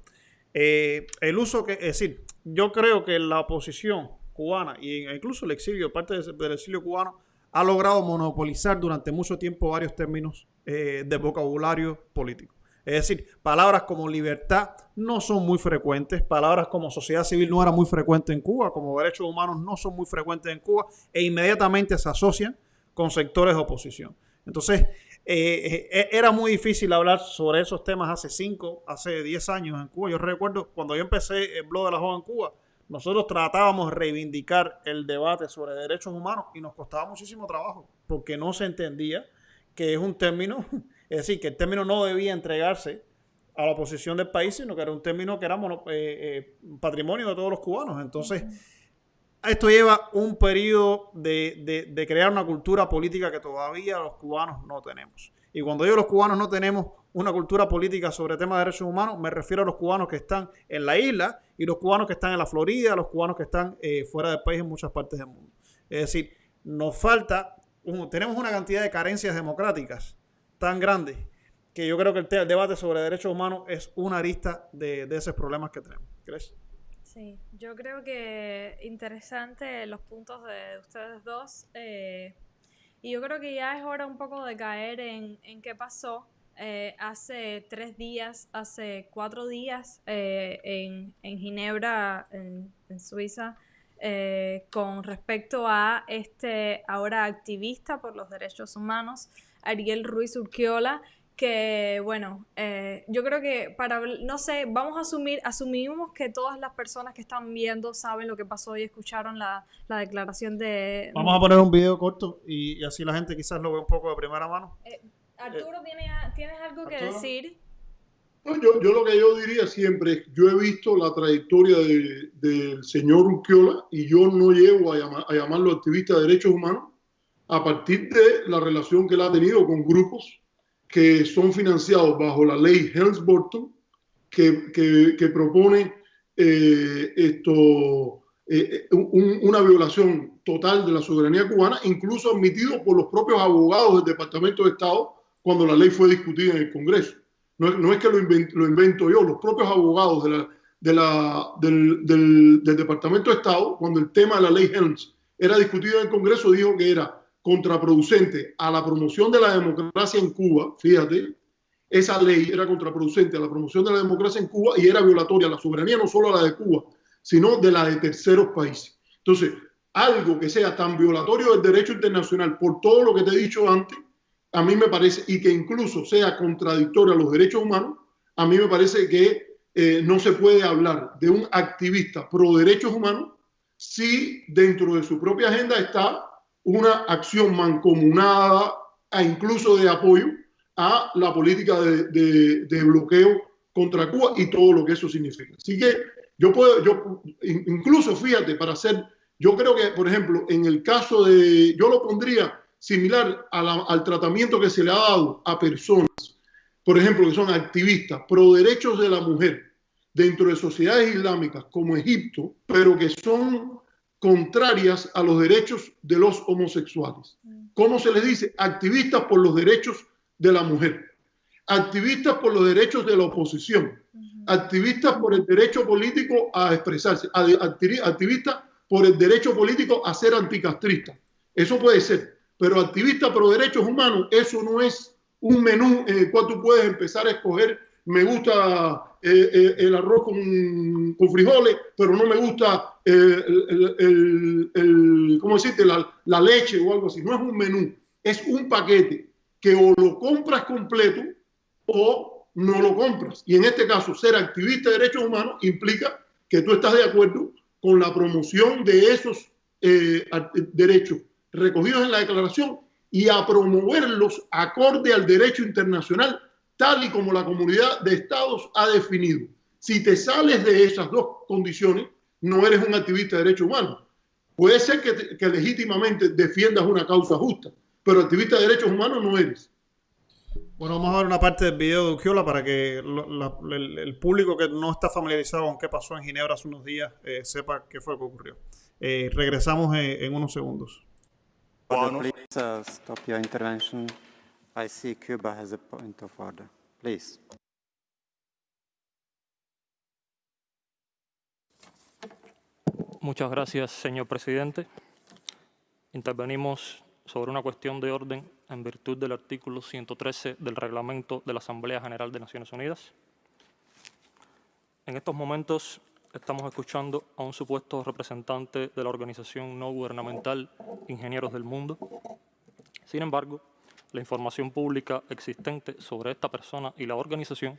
[SPEAKER 2] El uso es decir, yo creo que la oposición cubana e incluso el exilio, parte del exilio cubano, ha logrado monopolizar durante mucho tiempo varios términos de vocabulario político. Es decir, palabras como libertad no son muy frecuentes, palabras como sociedad civil no era muy frecuente en Cuba, como derechos humanos no son muy frecuentes en Cuba, e inmediatamente se asocian con sectores de oposición. Entonces, era muy difícil hablar sobre esos temas hace 10 años en Cuba. Yo recuerdo cuando yo empecé el blog de la Joven en Cuba, nosotros tratábamos de reivindicar el debate sobre derechos humanos y nos costaba muchísimo trabajo porque no se entendía que es un término, es decir, que el término no debía entregarse a la oposición del país, sino que era un término que era patrimonio de todos los cubanos. Entonces, esto lleva un periodo de crear una cultura política que todavía los cubanos no tenemos. Y cuando digo los cubanos no tenemos una cultura política sobre temas de derechos humanos, me refiero a los cubanos que están en la isla y los cubanos que están en la Florida, los cubanos que están fuera del país en muchas partes del mundo. Es decir, tenemos una cantidad de carencias democráticas tan grandes que yo creo que el debate sobre derechos humanos es una arista de esos problemas que tenemos. ¿Crees?
[SPEAKER 3] Sí, yo creo que interesante los puntos de ustedes dos. Y yo creo que ya es hora un poco de caer en qué pasó hace 4 días en Ginebra, en Suiza, con respecto a este ahora activista por los derechos humanos, Ariel Ruiz Urquiola, que bueno, yo creo que no sé, asumimos que todas las personas que están viendo saben lo que pasó y escucharon la declaración de...
[SPEAKER 2] Vamos a poner un video corto y así la gente quizás lo ve un poco de primera mano.
[SPEAKER 3] Arturo, ¿tienes algo que decir?
[SPEAKER 4] No, yo lo que yo diría siempre es, yo he visto la trayectoria del señor Urquiola y yo no llego a llamarlo activista de derechos humanos a partir de la relación que él ha tenido con grupos que son financiados bajo la ley Helms-Burton, que propone una violación total de la soberanía cubana, incluso admitido por los propios abogados del Departamento de Estado cuando la ley fue discutida en el Congreso. No es que lo invento yo, los propios abogados del Departamento de Estado, cuando el tema de la ley Helms era discutido en el Congreso, dijo que era contraproducente a la promoción de la democracia en Cuba. Fíjate, esa ley era contraproducente a la promoción de la democracia en Cuba y era violatoria a la soberanía no solo a la de Cuba, sino de la de terceros países. Entonces, algo que sea tan violatorio del derecho internacional por todo lo que te he dicho antes, a mí me parece, y que incluso sea contradictorio a los derechos humanos, a mí me parece que no se puede hablar de un activista pro derechos humanos si dentro de su propia agenda está una acción mancomunada e incluso de apoyo a la política de bloqueo contra Cuba y todo lo que eso significa. Así que incluso fíjate, yo creo que, por ejemplo, en el caso yo lo pondría similar al tratamiento que se le ha dado a personas, por ejemplo, que son activistas pro derechos de la mujer dentro de sociedades islámicas como Egipto, pero que son contrarias a los derechos de los homosexuales. ¿Cómo se les dice? Activistas por los derechos de la mujer, activistas por los derechos de la oposición, activistas por el derecho político a expresarse, activistas por el derecho político a ser anticastrista. Eso puede ser, pero activista pro derechos humanos, eso no es un menú en el cual tú puedes empezar a escoger, me gusta el arroz con frijoles, pero no me gusta ¿cómo decirte? La leche o algo así. No es un menú, es un paquete que o lo compras completo o no lo compras. Y en este caso, ser activista de derechos humanos implica que tú estás de acuerdo con la promoción de esos derechos recogidos en la declaración y a promoverlos acorde al derecho internacional, tal y como la comunidad de estados ha definido. Si te sales de esas dos condiciones, no eres un activista de derechos humanos. Puede ser que legítimamente defiendas una causa justa, pero activista de derechos humanos no eres.
[SPEAKER 2] Bueno, vamos a ver una parte del video de Uquiola para que el público que no está familiarizado con qué pasó en Ginebra hace unos días sepa qué fue lo que ocurrió. Regresamos en unos segundos.
[SPEAKER 1] Please stop your intervention. I see Cuba has a point of order. Please.
[SPEAKER 5] Muchas gracias, señor presidente. Intervenimos sobre una cuestión de orden en virtud del artículo 113 del reglamento de la Asamblea General de Naciones Unidas. En estos momentos estamos escuchando a un supuesto representante de la organización no gubernamental Ingenieros del Mundo. Sin embargo, la información pública existente sobre esta persona y la organización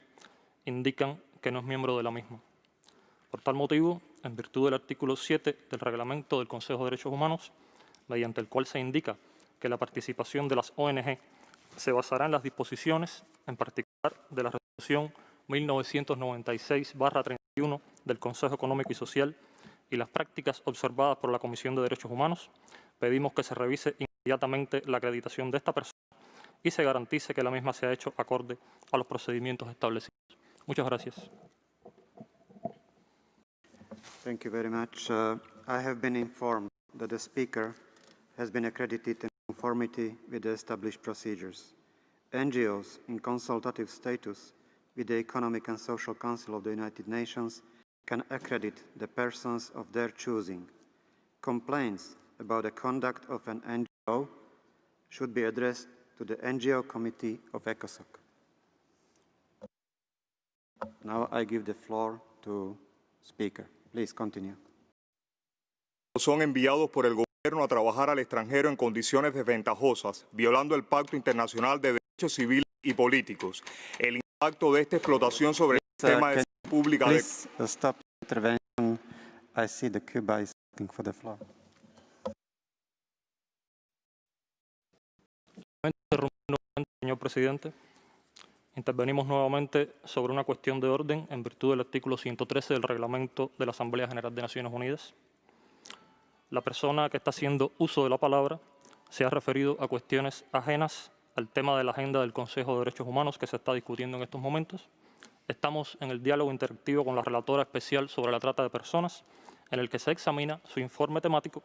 [SPEAKER 5] indican que no es miembro de la misma. Por tal motivo, en virtud del artículo 7 del Reglamento del Consejo de Derechos Humanos, mediante el cual se indica que la participación de las ONG se basará en las disposiciones, en particular de la Resolución 1996/31 del Consejo Económico y Social y las prácticas observadas por la Comisión de Derechos Humanos, pedimos que se revise inmediatamente la acreditación de esta persona y se garantice que la misma se ha hecho acorde a los procedimientos establecidos. Muchas gracias.
[SPEAKER 1] Thank you very much. I have been informed that the speaker has been accredited in conformity with the established procedures. NGOs in consultative status with the Economic and Social Council of the United Nations can accredit the persons of their choosing. Complaints about the conduct of an NGO should be addressed to the NGO Committee of ECOSOC. Now I give the floor to speaker. Please continue.
[SPEAKER 6] Son enviados por el gobierno a trabajar al extranjero en condiciones desventajosas, violando el Pacto Internacional de Derechos Civiles y Políticos. El impacto de esta explotación sobre el sistema de salud pública de...
[SPEAKER 1] Please stop intervention. I see the Cuba is asking for the floor.
[SPEAKER 5] Señor presidente, intervenimos nuevamente sobre una cuestión de orden en virtud del artículo 113 del Reglamento de la Asamblea General de Naciones Unidas. La persona que está haciendo uso de la palabra se ha referido a cuestiones ajenas al tema de la agenda del Consejo de Derechos Humanos que se está discutiendo en estos momentos. Estamos en el diálogo interactivo con la relatora especial sobre la trata de personas, en el que se examina su informe temático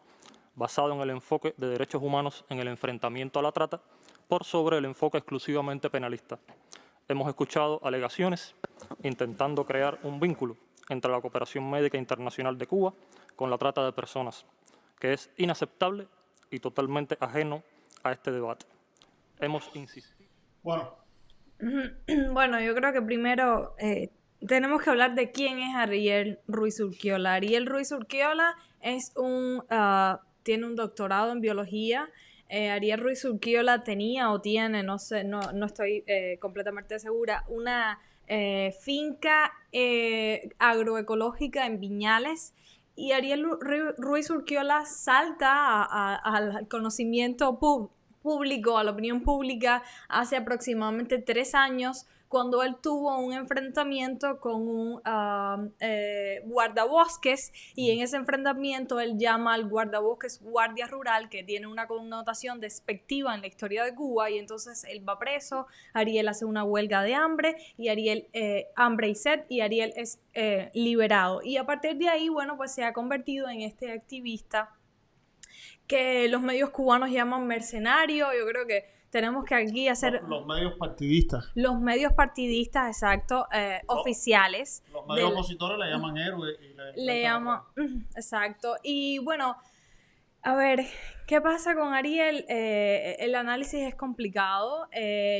[SPEAKER 5] basado en el enfoque de derechos humanos en el enfrentamiento a la trata por sobre el enfoque exclusivamente penalista. Hemos escuchado alegaciones intentando crear un vínculo entre la cooperación médica internacional de Cuba con la trata de personas, que es inaceptable y totalmente ajeno a este debate. Hemos insistido.
[SPEAKER 2] Bueno,
[SPEAKER 3] Bueno, yo creo que primero tenemos que hablar de quién es Ariel Ruiz Urquiola. Ariel Ruiz Urquiola es tiene un doctorado en biología. Ariel Ruiz Urquiola tenía o tiene, no sé, no estoy completamente segura, una finca agroecológica en Viñales. Y Ariel Ruiz Urquiola salta al conocimiento público, a la opinión pública, hace aproximadamente 3 años, cuando él tuvo un enfrentamiento con un guardabosques, y en ese enfrentamiento él llama al guardabosques guardia rural, que tiene una connotación despectiva en la historia de Cuba, y entonces él va preso. Ariel hace una huelga de hambre, y Ariel, hambre y sed, y Ariel es liberado. Y a partir de ahí, bueno, pues se ha convertido en este activista que los medios cubanos llaman mercenario. Yo creo que tenemos que aquí hacer...
[SPEAKER 2] los medios partidistas.
[SPEAKER 3] Los medios partidistas, exacto, oficiales.
[SPEAKER 2] Los medios opositores le llaman héroe. Y
[SPEAKER 3] le llaman... Exacto. Y bueno, a ver, ¿qué pasa con Ariel? El análisis es complicado.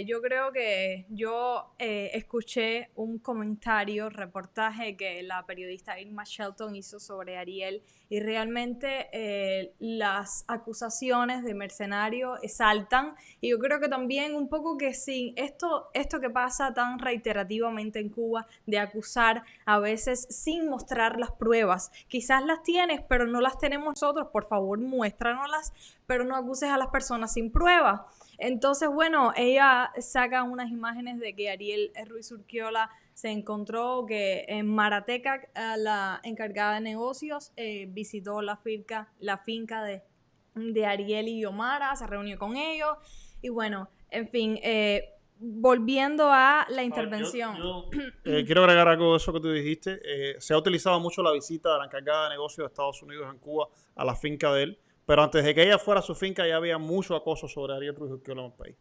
[SPEAKER 3] Yo creo que yo escuché un comentario, reportaje que la periodista Irma Shelton hizo sobre Ariel, y realmente las acusaciones de mercenario saltan, y yo creo que también un poco que sin esto que pasa tan reiterativamente en Cuba, de acusar a veces sin mostrar las pruebas. Quizás las tienes, pero no las tenemos nosotros. Por favor, muéstranoslas, pero no acuses a las personas sin pruebas. Entonces, bueno, ella saca unas imágenes de que Ariel Ruiz Urquiola se encontró que en Marateca, la encargada de negocios, visitó la finca de Ariel y Yomara, se reunió con ellos, y bueno, en fin, volviendo a la intervención.
[SPEAKER 2] Yo quiero agregar algo de eso que tú dijiste. Se ha utilizado mucho la visita de la encargada de negocios de Estados Unidos en Cuba a la finca de él, pero antes de que ella fuera a su finca ya había mucho acoso sobre Ariel Ruiz Urquiola en el país.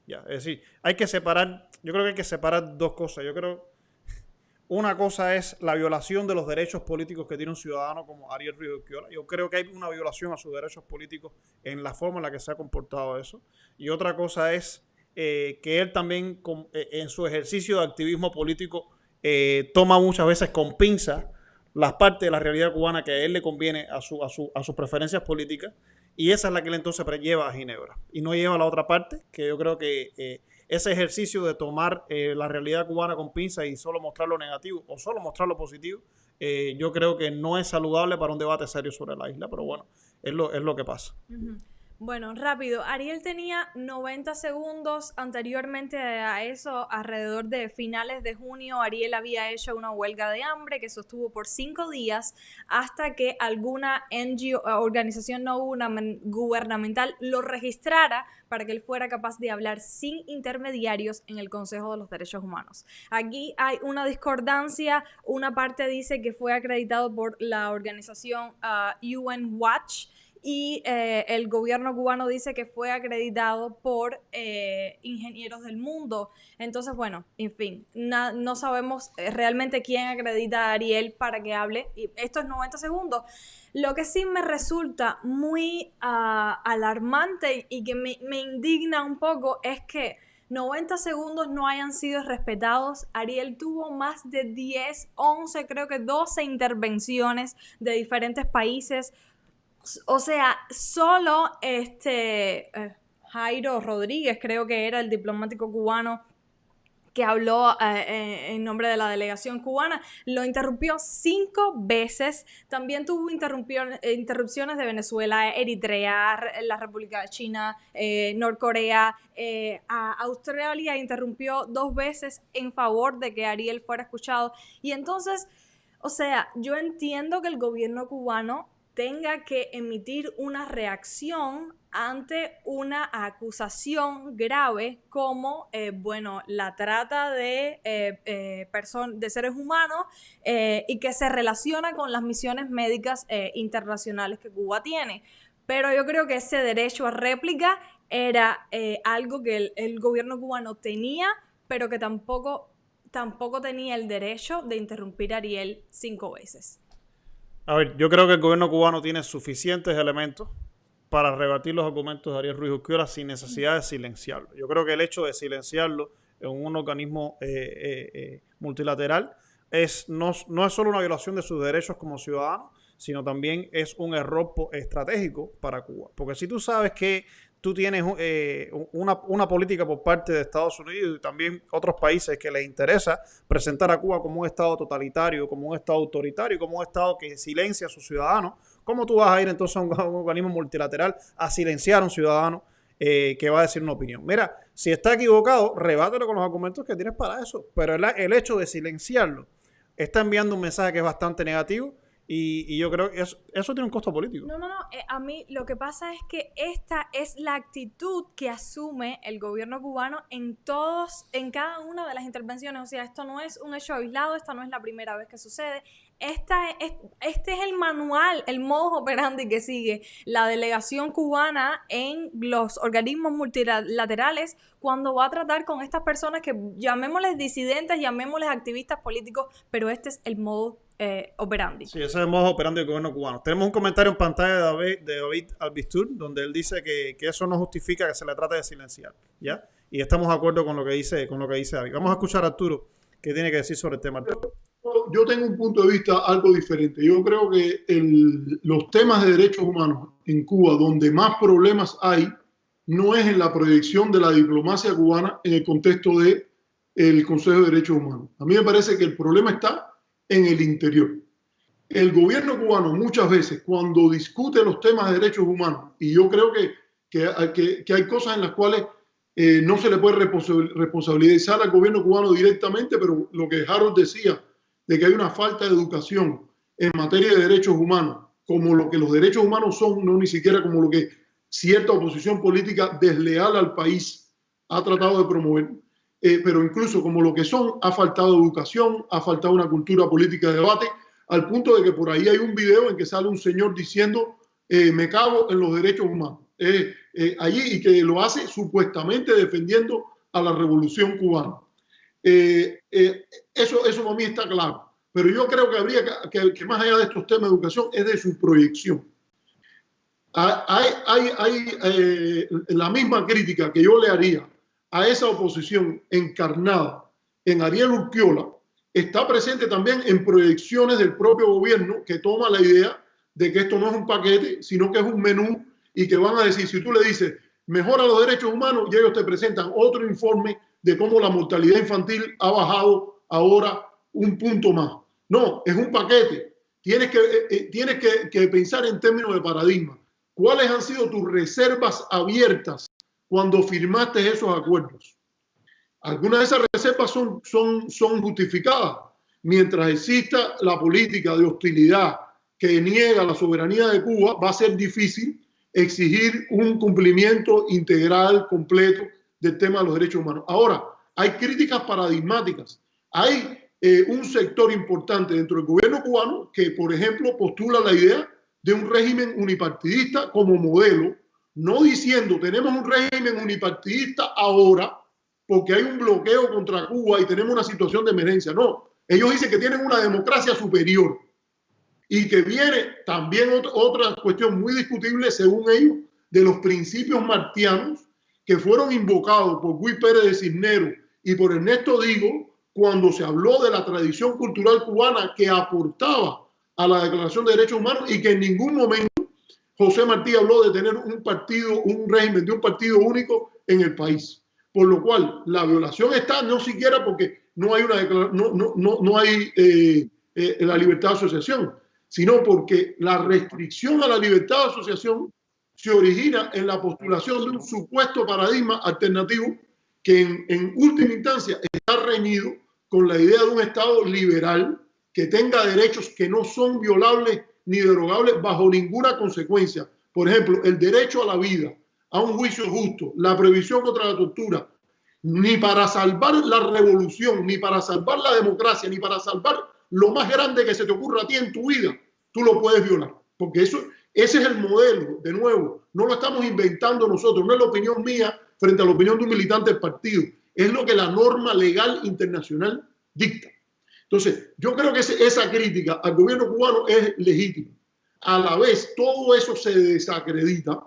[SPEAKER 2] Ya, es decir, hay que separar, yo creo que hay que separar dos cosas. Yo creo, una cosa es la violación de los derechos políticos que tiene un ciudadano como Ariel Ruiz Urquiola. Yo creo que hay una violación a sus derechos políticos en la forma en la que se ha comportado eso. Y otra cosa es que él también en su ejercicio de activismo político toma muchas veces con pinzas las partes de la realidad cubana que a él le conviene a sus preferencias políticas, y esa es la que él entonces lleva a Ginebra y no lleva a la otra parte, que yo creo que ese ejercicio de tomar la realidad cubana con pinzas y solo mostrar lo negativo o solo mostrar lo positivo, yo creo que no es saludable para un debate serio sobre la isla, pero bueno, es lo que pasa.
[SPEAKER 3] Uh-huh. Bueno, rápido. Ariel tenía 90 segundos. Anteriormente a eso, alrededor de finales de junio, Ariel había hecho una huelga de hambre que sostuvo por 5 días hasta que alguna NGO, organización no gubernamental, lo registrara para que él fuera capaz de hablar sin intermediarios en el Consejo de los Derechos Humanos. Aquí hay una discordancia. Una parte dice que fue acreditado por la organización UN Watch, y el gobierno cubano dice que fue acreditado por Ingenieros del Mundo. Entonces, bueno, en fin, no sabemos realmente quién acredita a Ariel para que hable. Y esto es 90 segundos. Lo que sí me resulta muy alarmante y que me indigna un poco es que 90 segundos no hayan sido respetados. Ariel tuvo más de 10, 11, creo que 12 intervenciones de diferentes países. O sea, solo Jairo Rodríguez, creo que era el diplomático cubano que habló en nombre de la delegación cubana, lo interrumpió 5 veces. También tuvo interrupciones de Venezuela, Eritrea, la República de China, Norcorea. A Australia interrumpió 2 veces en favor de que Ariel fuera escuchado. Y entonces, o sea, yo entiendo que el gobierno cubano tenga que emitir una reacción ante una acusación grave como, la trata de seres humanos y que se relaciona con las misiones médicas internacionales que Cuba tiene. pero yo creo que ese derecho a réplica era algo que el gobierno cubano tenía, pero que tampoco tenía el derecho de interrumpir a Ariel 5 veces.
[SPEAKER 2] A ver, yo creo que el gobierno cubano tiene suficientes elementos para rebatir los argumentos de Ariel Ruiz Urquiola sin necesidad de silenciarlo. Yo creo que el hecho de silenciarlo en un organismo multilateral no es solo una violación de sus derechos como ciudadanos, sino también es un error estratégico para Cuba. Porque si tú sabes que tú tienes una política por parte de Estados Unidos y también otros países que les interesa presentar a Cuba como un Estado totalitario, como un Estado autoritario, como un Estado que silencia a sus ciudadanos, ¿cómo tú vas a ir entonces a un organismo multilateral a silenciar a un ciudadano que va a decir una opinión? Mira, si está equivocado, rebátelo con los argumentos que tienes para eso. Pero el hecho de silenciarlo está enviando un mensaje que es bastante negativo. Y yo creo que eso tiene un costo político.
[SPEAKER 3] No. A mí lo que pasa es que esta es la actitud que asume el gobierno cubano en cada una de las intervenciones. O sea, esto no es un hecho aislado, esta no es la primera vez que sucede. Este es el manual, el modus operandi que sigue la delegación cubana en los organismos multilaterales cuando va a tratar con estas personas que llamémosles disidentes, llamémosles activistas políticos, pero este es el modus operandi.
[SPEAKER 2] Sí, ese es el modus operandi del gobierno cubano. Tenemos un comentario en pantalla de David Albistur, donde él dice que eso no justifica que se le trate de silenciar, ¿ya? Y estamos de acuerdo con lo que dice David. Vamos a escuchar a Arturo, que tiene que decir sobre el tema.
[SPEAKER 4] Yo tengo un punto de vista algo diferente. Yo creo que los temas de derechos humanos en Cuba, donde más problemas hay, no es en la proyección de la diplomacia cubana en el contexto del Consejo de Derechos Humanos. A mí me parece que el problema está en el interior. El gobierno cubano muchas veces cuando discute los temas de derechos humanos, y yo creo que hay cosas en las cuales no se le puede responsabilizar al gobierno cubano directamente, pero lo que Harold decía de que hay una falta de educación en materia de derechos humanos, como lo que los derechos humanos son, no ni siquiera como lo que cierta oposición política desleal al país ha tratado de promover, pero incluso como lo que son, ha faltado educación, ha faltado una cultura política de debate, al punto de que por ahí hay un video en que sale un señor diciendo me cago en los derechos humanos allí, y que lo hace supuestamente defendiendo a la revolución cubana. Eso para mí está claro, pero yo creo que habría que más allá de estos temas de educación es de su proyección. Hay la misma crítica que yo le haría a esa oposición encarnada en Ariel Urquiola está presente también en proyecciones del propio gobierno que toma la idea de que esto no es un paquete, sino que es un menú, y que van a decir, si tú le dices mejora los derechos humanos, y ellos te presentan otro informe de cómo la mortalidad infantil ha bajado ahora un punto más. No, es un paquete. Tienes que pensar en términos de paradigma. ¿Cuáles han sido tus reservas abiertas cuando firmaste esos acuerdos? Algunas de esas reservas son justificadas. Mientras exista la política de hostilidad que niega la soberanía de Cuba, va a ser difícil exigir un cumplimiento integral, completo del tema de los derechos humanos. Ahora, hay críticas paradigmáticas. Hay un sector importante dentro del gobierno cubano que, por ejemplo, postula la idea de un régimen unipartidista como modelo, no diciendo tenemos un régimen unipartidista ahora porque hay un bloqueo contra Cuba y tenemos una situación de emergencia. No, ellos dicen que tienen una democracia superior y que viene también otra cuestión muy discutible, según ellos, de los principios martianos que fueron invocados por Guy Pérez de Cisneros y por Ernesto Digo cuando se habló de la tradición cultural cubana que aportaba a la Declaración de Derechos Humanos, y que en ningún momento José Martí habló de tener un régimen de un partido único en el país. Por lo cual, la violación está no siquiera porque no hay la libertad de asociación, sino porque la restricción a la libertad de asociación se origina en la postulación de un supuesto paradigma alternativo que en última instancia está reñido con la idea de un Estado liberal que tenga derechos que no son violables ni derogables bajo ninguna consecuencia. Por ejemplo, el derecho a la vida, a un juicio justo, la prohibición contra la tortura, ni para salvar la revolución, ni para salvar la democracia, ni para salvar lo más grande que se te ocurra a ti en tu vida, tú lo puedes violar. Porque eso Ese es el modelo, de nuevo, no lo estamos inventando nosotros, no es la opinión mía frente a la opinión de un militante del partido, es lo que la norma legal internacional dicta. Entonces, yo creo que esa crítica al gobierno cubano es legítima. A la vez, todo eso se desacredita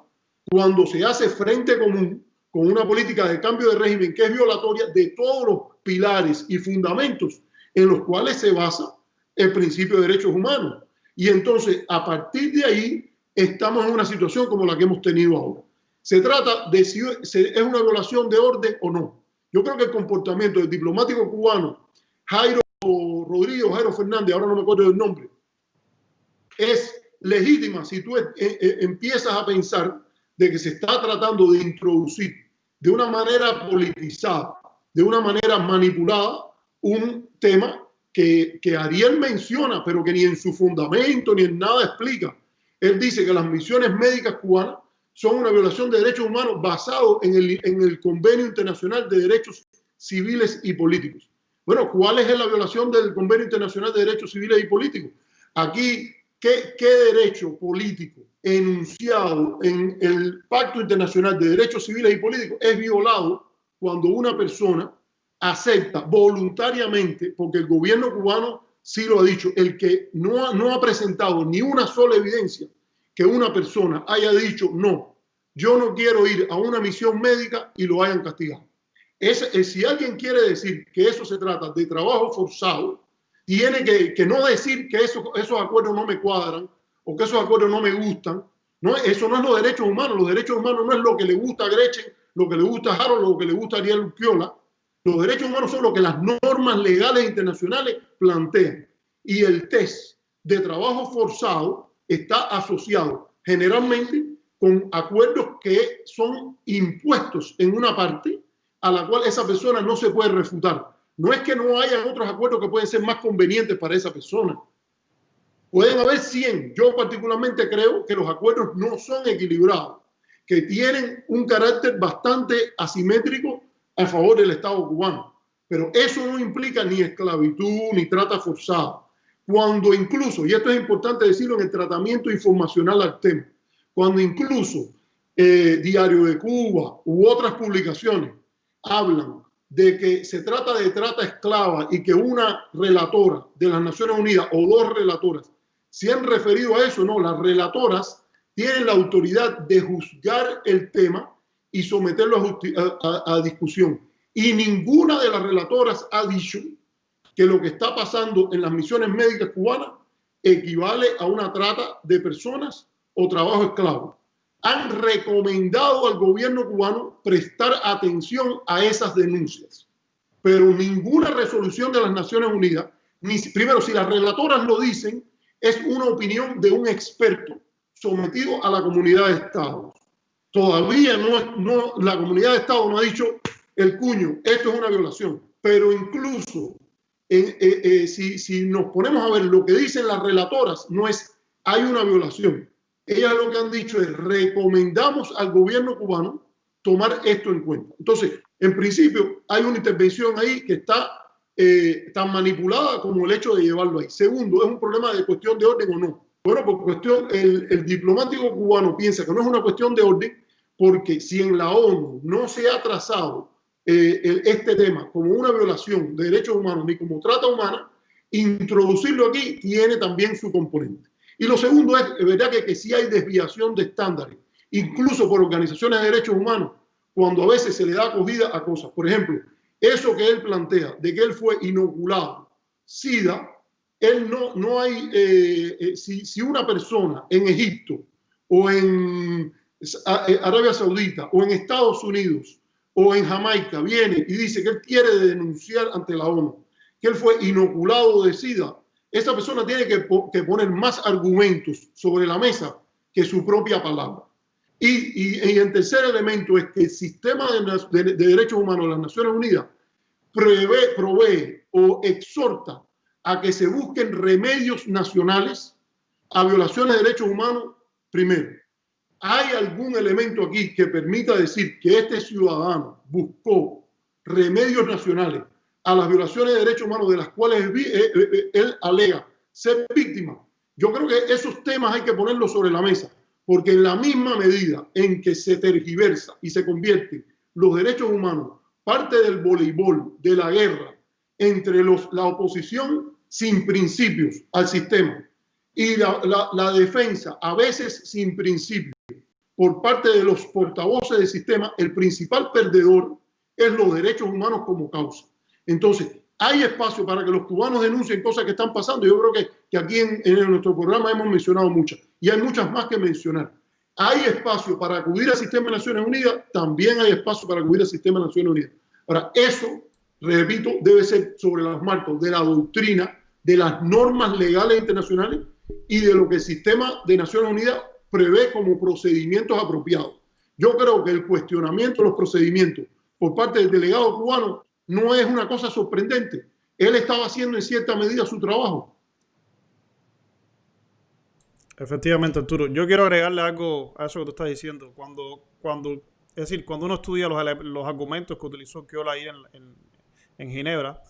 [SPEAKER 4] cuando se hace frente común con una política de cambio de régimen que es violatoria de todos los pilares y fundamentos en los cuales se basa el principio de derechos humanos. Y entonces, a partir de ahí, estamos en una situación como la que hemos tenido ahora. Se trata de si es una violación de orden o no. Yo creo que el comportamiento del diplomático cubano Jairo Rodríguez, Jairo Fernández, ahora no me acuerdo del nombre, es legítima si tú empiezas a pensar de que se está tratando de introducir de una manera politizada, de una manera manipulada, un tema que Ariel menciona, pero que ni en su fundamento ni en nada explica. Él dice que las misiones médicas cubanas son una violación de derechos humanos basado en el Convenio Internacional de Derechos Civiles y Políticos. Bueno, ¿cuál es la violación del Convenio Internacional de Derechos Civiles y Políticos? Aquí, ¿qué derecho político enunciado en el Pacto Internacional de Derechos Civiles y Políticos es violado cuando una persona acepta voluntariamente, porque el gobierno cubano sí lo ha dicho, el que no ha presentado ni una sola evidencia que una persona haya dicho no, yo no quiero ir a una misión médica y lo hayan castigado? Si alguien quiere decir que eso se trata de trabajo forzado, tiene que no decir que esos acuerdos no me cuadran o que esos acuerdos no me gustan. No, eso no es los derechos humanos. Los derechos humanos no es lo que le gusta a Gretchen, lo que le gusta a Harold, lo que le gusta a Ariel Urquiola. Los derechos humanos son lo que las normas legales internacionales plantean. Y el test de trabajo forzado está asociado generalmente con acuerdos que son impuestos en una parte a la cual esa persona no se puede refutar. No es que no haya otros acuerdos que pueden ser más convenientes para esa persona. Pueden haber 100. Yo particularmente creo que los acuerdos no son equilibrados, que tienen un carácter bastante asimétrico a favor del Estado cubano. Pero eso no implica ni esclavitud ni trata forzada. Cuando incluso, y esto es importante decirlo en el tratamiento informacional al tema, cuando incluso Diario de Cuba u otras publicaciones hablan de que se trata de trata esclava y que una relatora de las Naciones Unidas o dos relatoras se han referido a eso, no, las relatoras tienen la autoridad de juzgar el tema y someterlo a discusión. Y ninguna de las relatoras ha dicho que lo que está pasando en las misiones médicas cubanas equivale a una trata de personas o trabajo esclavo. Han recomendado al gobierno cubano prestar atención a esas denuncias, pero ninguna resolución de las Naciones Unidas, primero, si las relatoras lo dicen, es una opinión de un experto sometido a la comunidad de estados. Todavía la comunidad de estados no ha dicho el cuño, esto es una violación, pero incluso si nos ponemos a ver lo que dicen las relatoras, no es hay una violación. Ellas lo que han dicho es recomendamos al gobierno cubano tomar esto en cuenta. Entonces, en principio, hay una intervención ahí que está tan manipulada como el hecho de llevarlo ahí. Segundo, ¿es un problema de cuestión de orden o no? Bueno, por cuestión, el diplomático cubano piensa que no es una cuestión de orden porque si en la ONU no se ha trazado este tema como una violación de derechos humanos ni como trata humana, introducirlo aquí tiene también su componente. Y lo segundo es verdad que sí hay desviación de estándares, incluso por organizaciones de derechos humanos, cuando a veces se le da acogida a cosas. Por ejemplo, eso que él plantea, de que él fue inoculado SIDA, él no hay, si una persona en Egipto o en Arabia Saudita o en Estados Unidos o en Jamaica viene y dice que él quiere denunciar ante la ONU que él fue inoculado de SIDA, esa persona tiene que poner más argumentos sobre la mesa que su propia palabra. Y el tercer elemento es que el sistema de derechos humanos de las Naciones Unidas provee o exhorta a que se busquen remedios nacionales a violaciones de derechos humanos. Primero, ¿hay algún elemento aquí que permita decir que este ciudadano buscó remedios nacionales a las violaciones de derechos humanos de las cuales él alega ser víctima? Yo creo que esos temas hay que ponerlos sobre la mesa. porque en la misma medida en que se tergiversa y se convierten los derechos humanos parte del voleibol, de la guerra, entre la oposición sin principios al sistema y la defensa, a veces sin principios, por parte de los portavoces del sistema, el principal perdedor es los derechos humanos como causa. Entonces, hay espacio para que los cubanos denuncien cosas que están pasando. Yo creo que aquí en nuestro programa hemos mencionado muchas, y hay muchas más que mencionar. Hay espacio para acudir al sistema de Naciones Unidas, también hay espacio para acudir al sistema de Naciones Unidas. Ahora, eso, repito, debe ser sobre los marcos de la doctrina, de las normas legales internacionales y de lo que el sistema de Naciones Unidas prevé como procedimientos apropiados. Yo creo que el cuestionamiento de los procedimientos por parte del delegado cubano no es una cosa sorprendente. Él estaba haciendo en cierta medida su trabajo.
[SPEAKER 2] Efectivamente, Arturo. Yo quiero agregarle algo a eso que tú estás diciendo. Es decir, cuando uno estudia los argumentos que utilizó Urquiola ahí en Ginebra,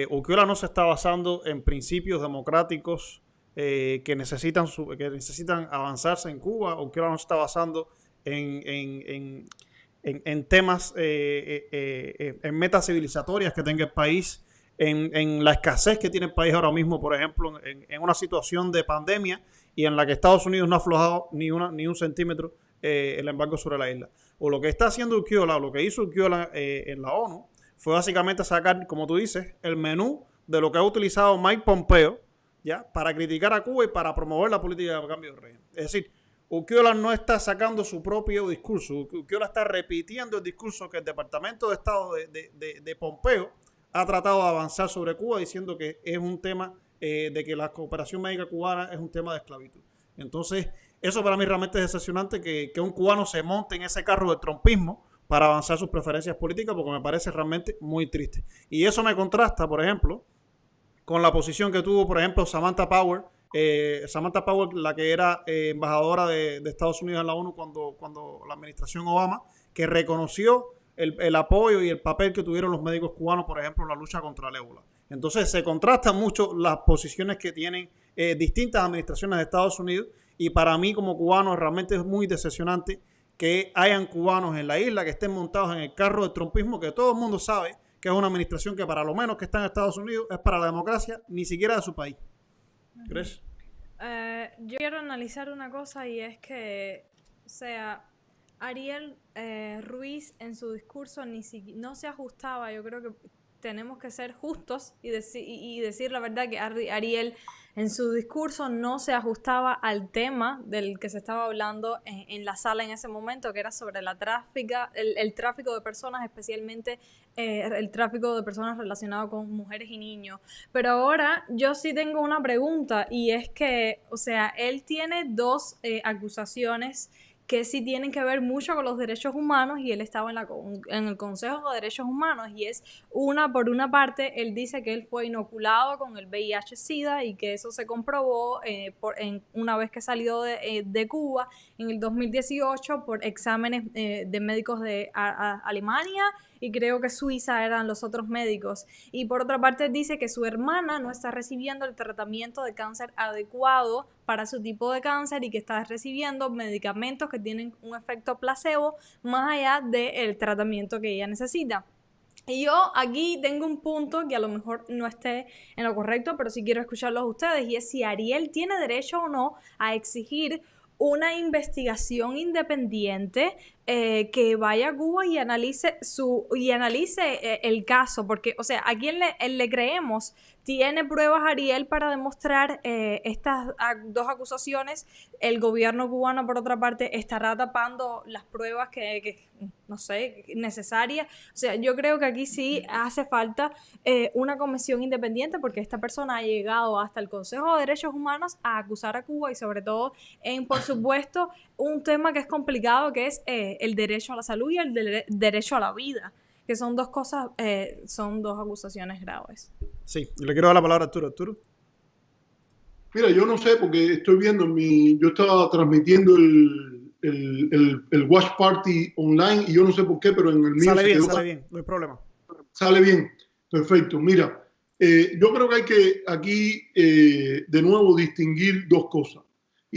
[SPEAKER 2] Urquiola no se está basando en principios democráticos que necesitan avanzarse en Cuba. Urquiola no se está basando en temas, en metas civilizatorias que tenga el país, en la escasez que tiene el país ahora mismo, por ejemplo, en una situación de pandemia y en la que Estados Unidos no ha aflojado ni un centímetro el embargo sobre la isla. O lo que está haciendo Urquiola, o lo que hizo Urquiola en la ONU, fue básicamente sacar, como tú dices, el menú de lo que ha utilizado Mike Pompeo, ¿ya?, para criticar a Cuba y para promover la política de cambio de régimen. Es decir, Urquiola no está sacando su propio discurso. Urquiola está repitiendo el discurso que el Departamento de Estado de Pompeo ha tratado de avanzar sobre Cuba, diciendo que es un tema de que la cooperación médica cubana es un tema de esclavitud. Entonces, eso para mí realmente es decepcionante, que un cubano se monte en ese carro del trumpismo para avanzar sus preferencias políticas, porque me parece realmente muy triste. Y eso me contrasta, por ejemplo, con la posición que tuvo, por ejemplo, Samantha Power, la que era embajadora de Estados Unidos en la ONU cuando la administración Obama, que reconoció el apoyo y el papel que tuvieron los médicos cubanos, por ejemplo, en la lucha contra el ébola. Entonces se contrastan mucho las posiciones que tienen distintas administraciones de Estados Unidos, y para mí como cubano realmente es muy decepcionante que hayan cubanos en la isla que estén montados en el carro del trumpismo, que todo el mundo sabe que es una administración que para lo menos que está en Estados Unidos es para la democracia, ni siquiera de su país. ¿Crees?
[SPEAKER 3] Yo quiero analizar una cosa, y es que, o sea, Ariel Ruiz en su discurso no se ajustaba. Yo creo que tenemos que ser justos y decir la verdad, que Ariel en su discurso no se ajustaba al tema del que se estaba hablando en la sala en ese momento, que era sobre el tráfico de personas, especialmente el tráfico de personas relacionado con mujeres y niños. Pero ahora yo sí tengo una pregunta, y es que, o sea, él tiene dos acusaciones que sí tienen que ver mucho con los derechos humanos, y él estaba en el Consejo de Derechos Humanos, y es por una parte, él dice que él fue inoculado con el VIH-Sida, y que eso se comprobó una vez que salió de Cuba en el 2018 por exámenes de médicos de Alemania, y creo que Suiza eran los otros médicos. Y por otra parte dice que su hermana no está recibiendo el tratamiento de cáncer adecuado para su tipo de cáncer, y que está recibiendo medicamentos que tienen un efecto placebo más allá del tratamiento que ella necesita. Y yo aquí tengo un punto que a lo mejor no esté en lo correcto, pero sí quiero escucharlos a ustedes, y es si Ariel tiene derecho o no a exigir una investigación independiente que vaya a Cuba y analice el caso, porque, o sea, ¿a quién le creemos? ¿Tiene pruebas Ariel para demostrar estas dos acusaciones? El gobierno cubano, por otra parte, estará tapando las pruebas que no sé, necesarias. O sea, yo creo que aquí sí hace falta una comisión independiente, porque esta persona ha llegado hasta el Consejo de Derechos Humanos a acusar a Cuba, y sobre todo por supuesto, un tema que es complicado, que es el derecho a la salud y el derecho a la vida, que son dos cosas, son dos acusaciones graves.
[SPEAKER 2] Sí, le quiero dar la palabra a Arturo. Arturo.
[SPEAKER 4] Mira, yo no sé, porque estoy viendo yo estaba transmitiendo el Watch Party online, y yo no sé por qué, pero en el mío
[SPEAKER 2] sale bien, no hay problema.
[SPEAKER 4] Sale bien, perfecto. Mira, yo creo que hay que aquí de nuevo distinguir dos cosas.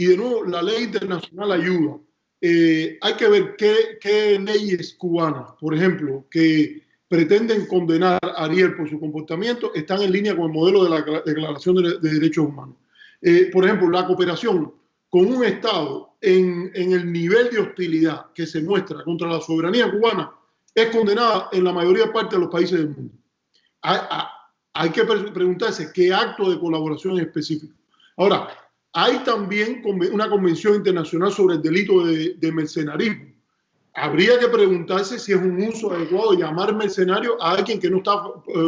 [SPEAKER 4] y de nuevo la ley internacional ayuda. Hay que ver qué leyes cubanas, por ejemplo, que pretenden condenar a Ariel por su comportamiento, están en línea con el modelo de la Declaración de Derechos Humanos. Por ejemplo, la cooperación con un Estado en el nivel de hostilidad que se muestra contra la soberanía cubana es condenada en la mayoría de partes de los países del mundo. Hay que preguntarse qué acto de colaboración es específico. Ahora, hay también una convención internacional sobre el delito de mercenarismo. Habría que preguntarse si es un uso adecuado de llamar mercenario a alguien que no está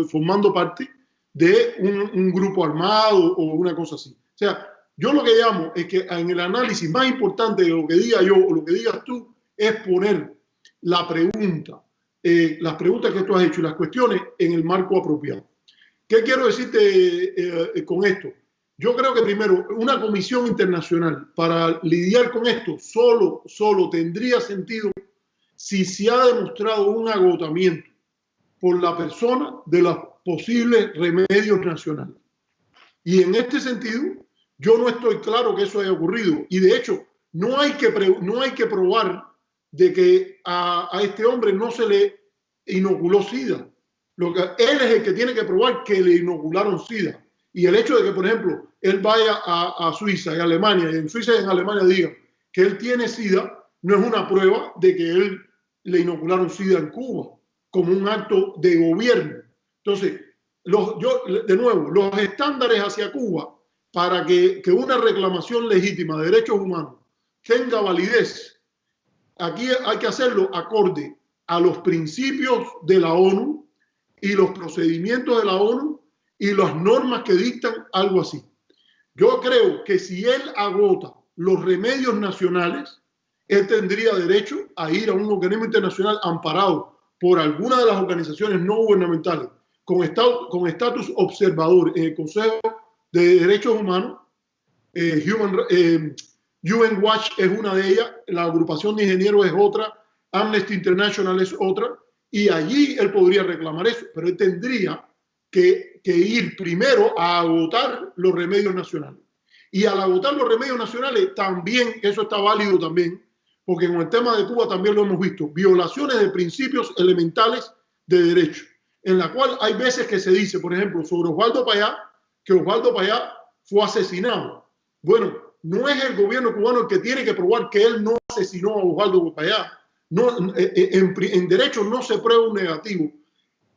[SPEAKER 4] formando parte de un grupo armado o una cosa así. O sea, yo lo que llamo es que en el análisis más importante de lo que diga yo o lo que digas tú es poner la pregunta, las preguntas que tú has hecho y las cuestiones en el marco apropiado. ¿Qué quiero decirte con esto? Yo creo que primero una comisión internacional para lidiar con esto solo tendría sentido si se ha demostrado un agotamiento por la persona de los posibles remedios nacionales. Y en este sentido, yo no estoy claro que eso haya ocurrido. Y de hecho, no hay que probar de que a este hombre no se le inoculó SIDA. Él es el que tiene que probar que le inocularon SIDA. Y el hecho de que, por ejemplo, él vaya a Suiza y a Alemania, y en Suiza y en Alemania diga que él tiene SIDA, no es una prueba de que él le inocularon SIDA en Cuba, como un acto de gobierno. Entonces, de nuevo, los estándares hacia Cuba para que una reclamación legítima de derechos humanos tenga validez, aquí hay que hacerlo acorde a los principios de la ONU y los procedimientos de la ONU y las normas que dictan algo así. Yo creo que si él agota los remedios nacionales, él tendría derecho a ir a un organismo internacional amparado por alguna de las organizaciones no gubernamentales con estatus observador en el Consejo de Derechos Humanos. UN Watch es una de ellas, la agrupación de ingenieros es otra, Amnesty International es otra, y allí él podría reclamar eso, pero él tendría que ir primero a agotar los remedios nacionales. Y al agotar los remedios nacionales, también, eso está válido también, porque con el tema de Cuba también lo hemos visto, violaciones de principios elementales de derecho, en la cual hay veces que se dice, por ejemplo, sobre Osvaldo Payá, que Osvaldo Payá fue asesinado. Bueno, no es el gobierno cubano el que tiene que probar que él no asesinó a Osvaldo Payá. No, en derecho no se prueba un negativo.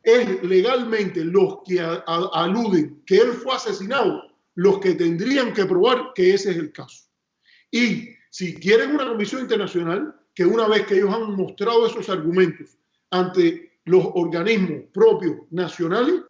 [SPEAKER 4] Es legalmente los que aluden que él fue asesinado los que tendrían que probar que ese es el caso. Y si quieren una comisión internacional, que una vez que ellos han mostrado esos argumentos ante los organismos propios nacionales,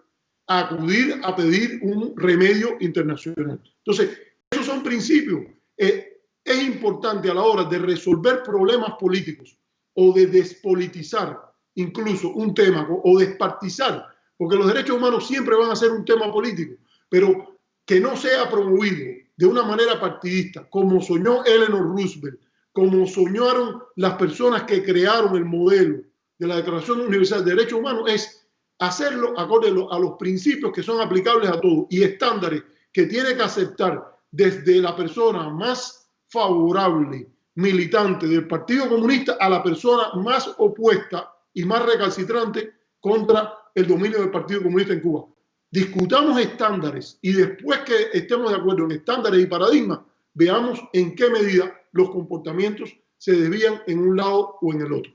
[SPEAKER 4] acudir a pedir un remedio internacional. Entonces, esos son principios. Es importante a la hora de resolver problemas políticos o de despolitizar incluso un tema o despartizar, porque los derechos humanos siempre van a ser un tema político, pero que no sea promovido de una manera partidista, como soñó Eleanor Roosevelt, como soñaron las personas que crearon el modelo de la Declaración Universal de Derechos Humanos, es hacerlo acorde a los principios que son aplicables a todos y estándares que tiene que aceptar desde la persona más favorable, militante del Partido Comunista, a la persona más opuesta y más recalcitrante contra el dominio del Partido Comunista en Cuba. Discutamos estándares y después que estemos de acuerdo en estándares y paradigmas, veamos en qué medida los comportamientos se desvían en un lado o en el otro.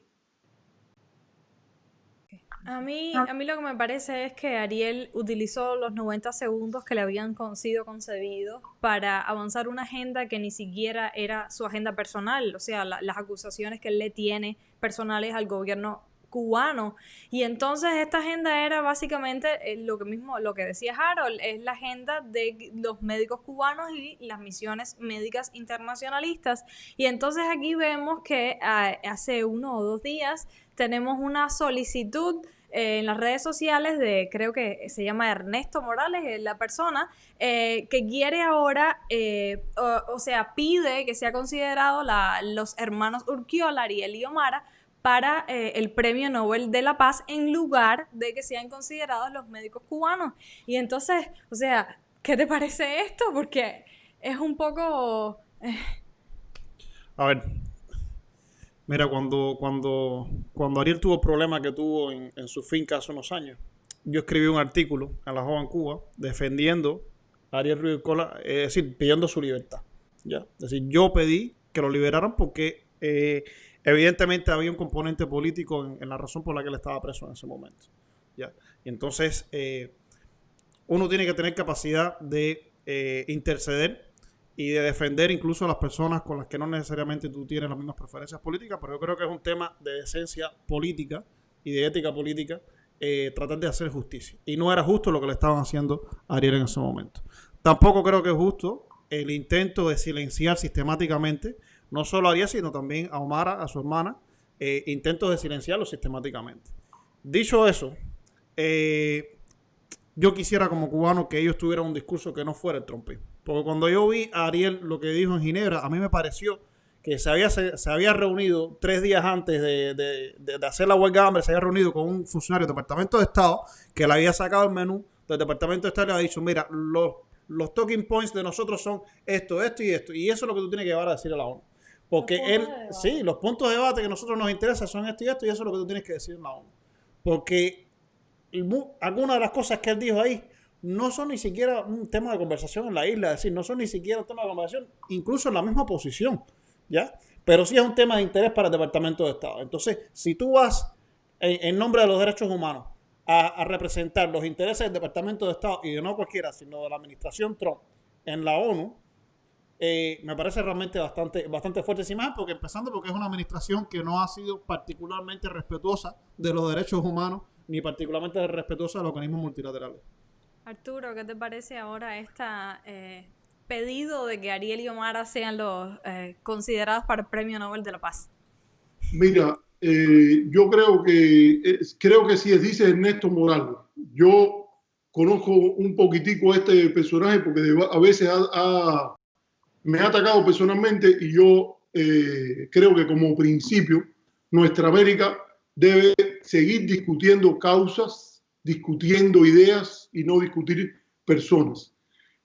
[SPEAKER 3] A mí lo que me parece es que Ariel utilizó los 90 segundos que le habían sido concedidos para avanzar una agenda que ni siquiera era su agenda personal, o sea, las acusaciones que él le tiene personales al gobierno cubano. Y entonces esta agenda era básicamente lo que decía Harold, es la agenda de los médicos cubanos y las misiones médicas internacionalistas. Y entonces aquí vemos que hace 1 o 2 días tenemos una solicitud en las redes sociales de, creo que se llama Ernesto Morales, la persona, que quiere ahora, o sea, pide que sea considerado los hermanos Urquiola, Ariel y Omara, para el Premio Nobel de la Paz en lugar de que sean considerados los médicos cubanos. Y entonces, o sea, ¿qué te parece esto? Porque es un poco...
[SPEAKER 2] A ver, mira, cuando Ariel tuvo el problema que tuvo en su finca hace unos años, yo escribí un artículo en La Joven Cuba defendiendo a Ariel Ruiz Cola, es decir, pidiendo su libertad. ¿Ya? Es decir, yo pedí que lo liberaran porque evidentemente había un componente político en la razón por la que él estaba preso en ese momento. ¿Ya? Y entonces uno tiene que tener capacidad de interceder y de defender incluso a las personas con las que no necesariamente tú tienes las mismas preferencias políticas, pero yo creo que es un tema de esencia política y de ética política tratar de hacer justicia. Y no era justo lo que le estaban haciendo a Ariel en ese momento. Tampoco creo que es justo el intento de silenciar sistemáticamente, no solo a Ariel, sino también a Omara, a su hermana, intentos de silenciarlo sistemáticamente. Dicho eso, yo quisiera como cubano que ellos tuvieran un discurso que no fuera el trumpismo. Porque cuando yo vi a Ariel lo que dijo en Ginebra, a mí me pareció que se había reunido 3 días antes de hacer la huelga de hambre, se había reunido con un funcionario del Departamento de Estado que le había sacado el menú del Departamento de Estado y le había dicho, mira, los talking points de nosotros son esto, esto y esto. Y eso es lo que tú tienes que llevar a decir a la ONU. Porque los puntos de debate que a nosotros nos interesan son esto y esto, y eso es lo que tú tienes que decir en la ONU. Porque algunas de las cosas que él dijo ahí no son ni siquiera un tema de conversación en la isla, es decir, no son ni siquiera un tema de conversación, incluso en la misma oposición, ¿ya? Pero sí es un tema de interés para el Departamento de Estado. Entonces, si tú vas en nombre de los derechos humanos a representar los intereses del Departamento de Estado y de no cualquiera, sino de la administración Trump en la ONU, me parece realmente bastante fuerte esa imagen, porque es una administración que no ha sido particularmente respetuosa de los derechos humanos, ni particularmente respetuosa de los organismos multilaterales.
[SPEAKER 3] Arturo, ¿qué te parece ahora este pedido de que Ariel y Omara sean los considerados para el Premio Nobel de la Paz?
[SPEAKER 4] Mira, yo creo que si dice Ernesto Morales, yo conozco un poquitico a este personaje porque a veces me ha atacado personalmente y yo creo que como principio nuestra América debe seguir discutiendo causas, discutiendo ideas y no discutir personas.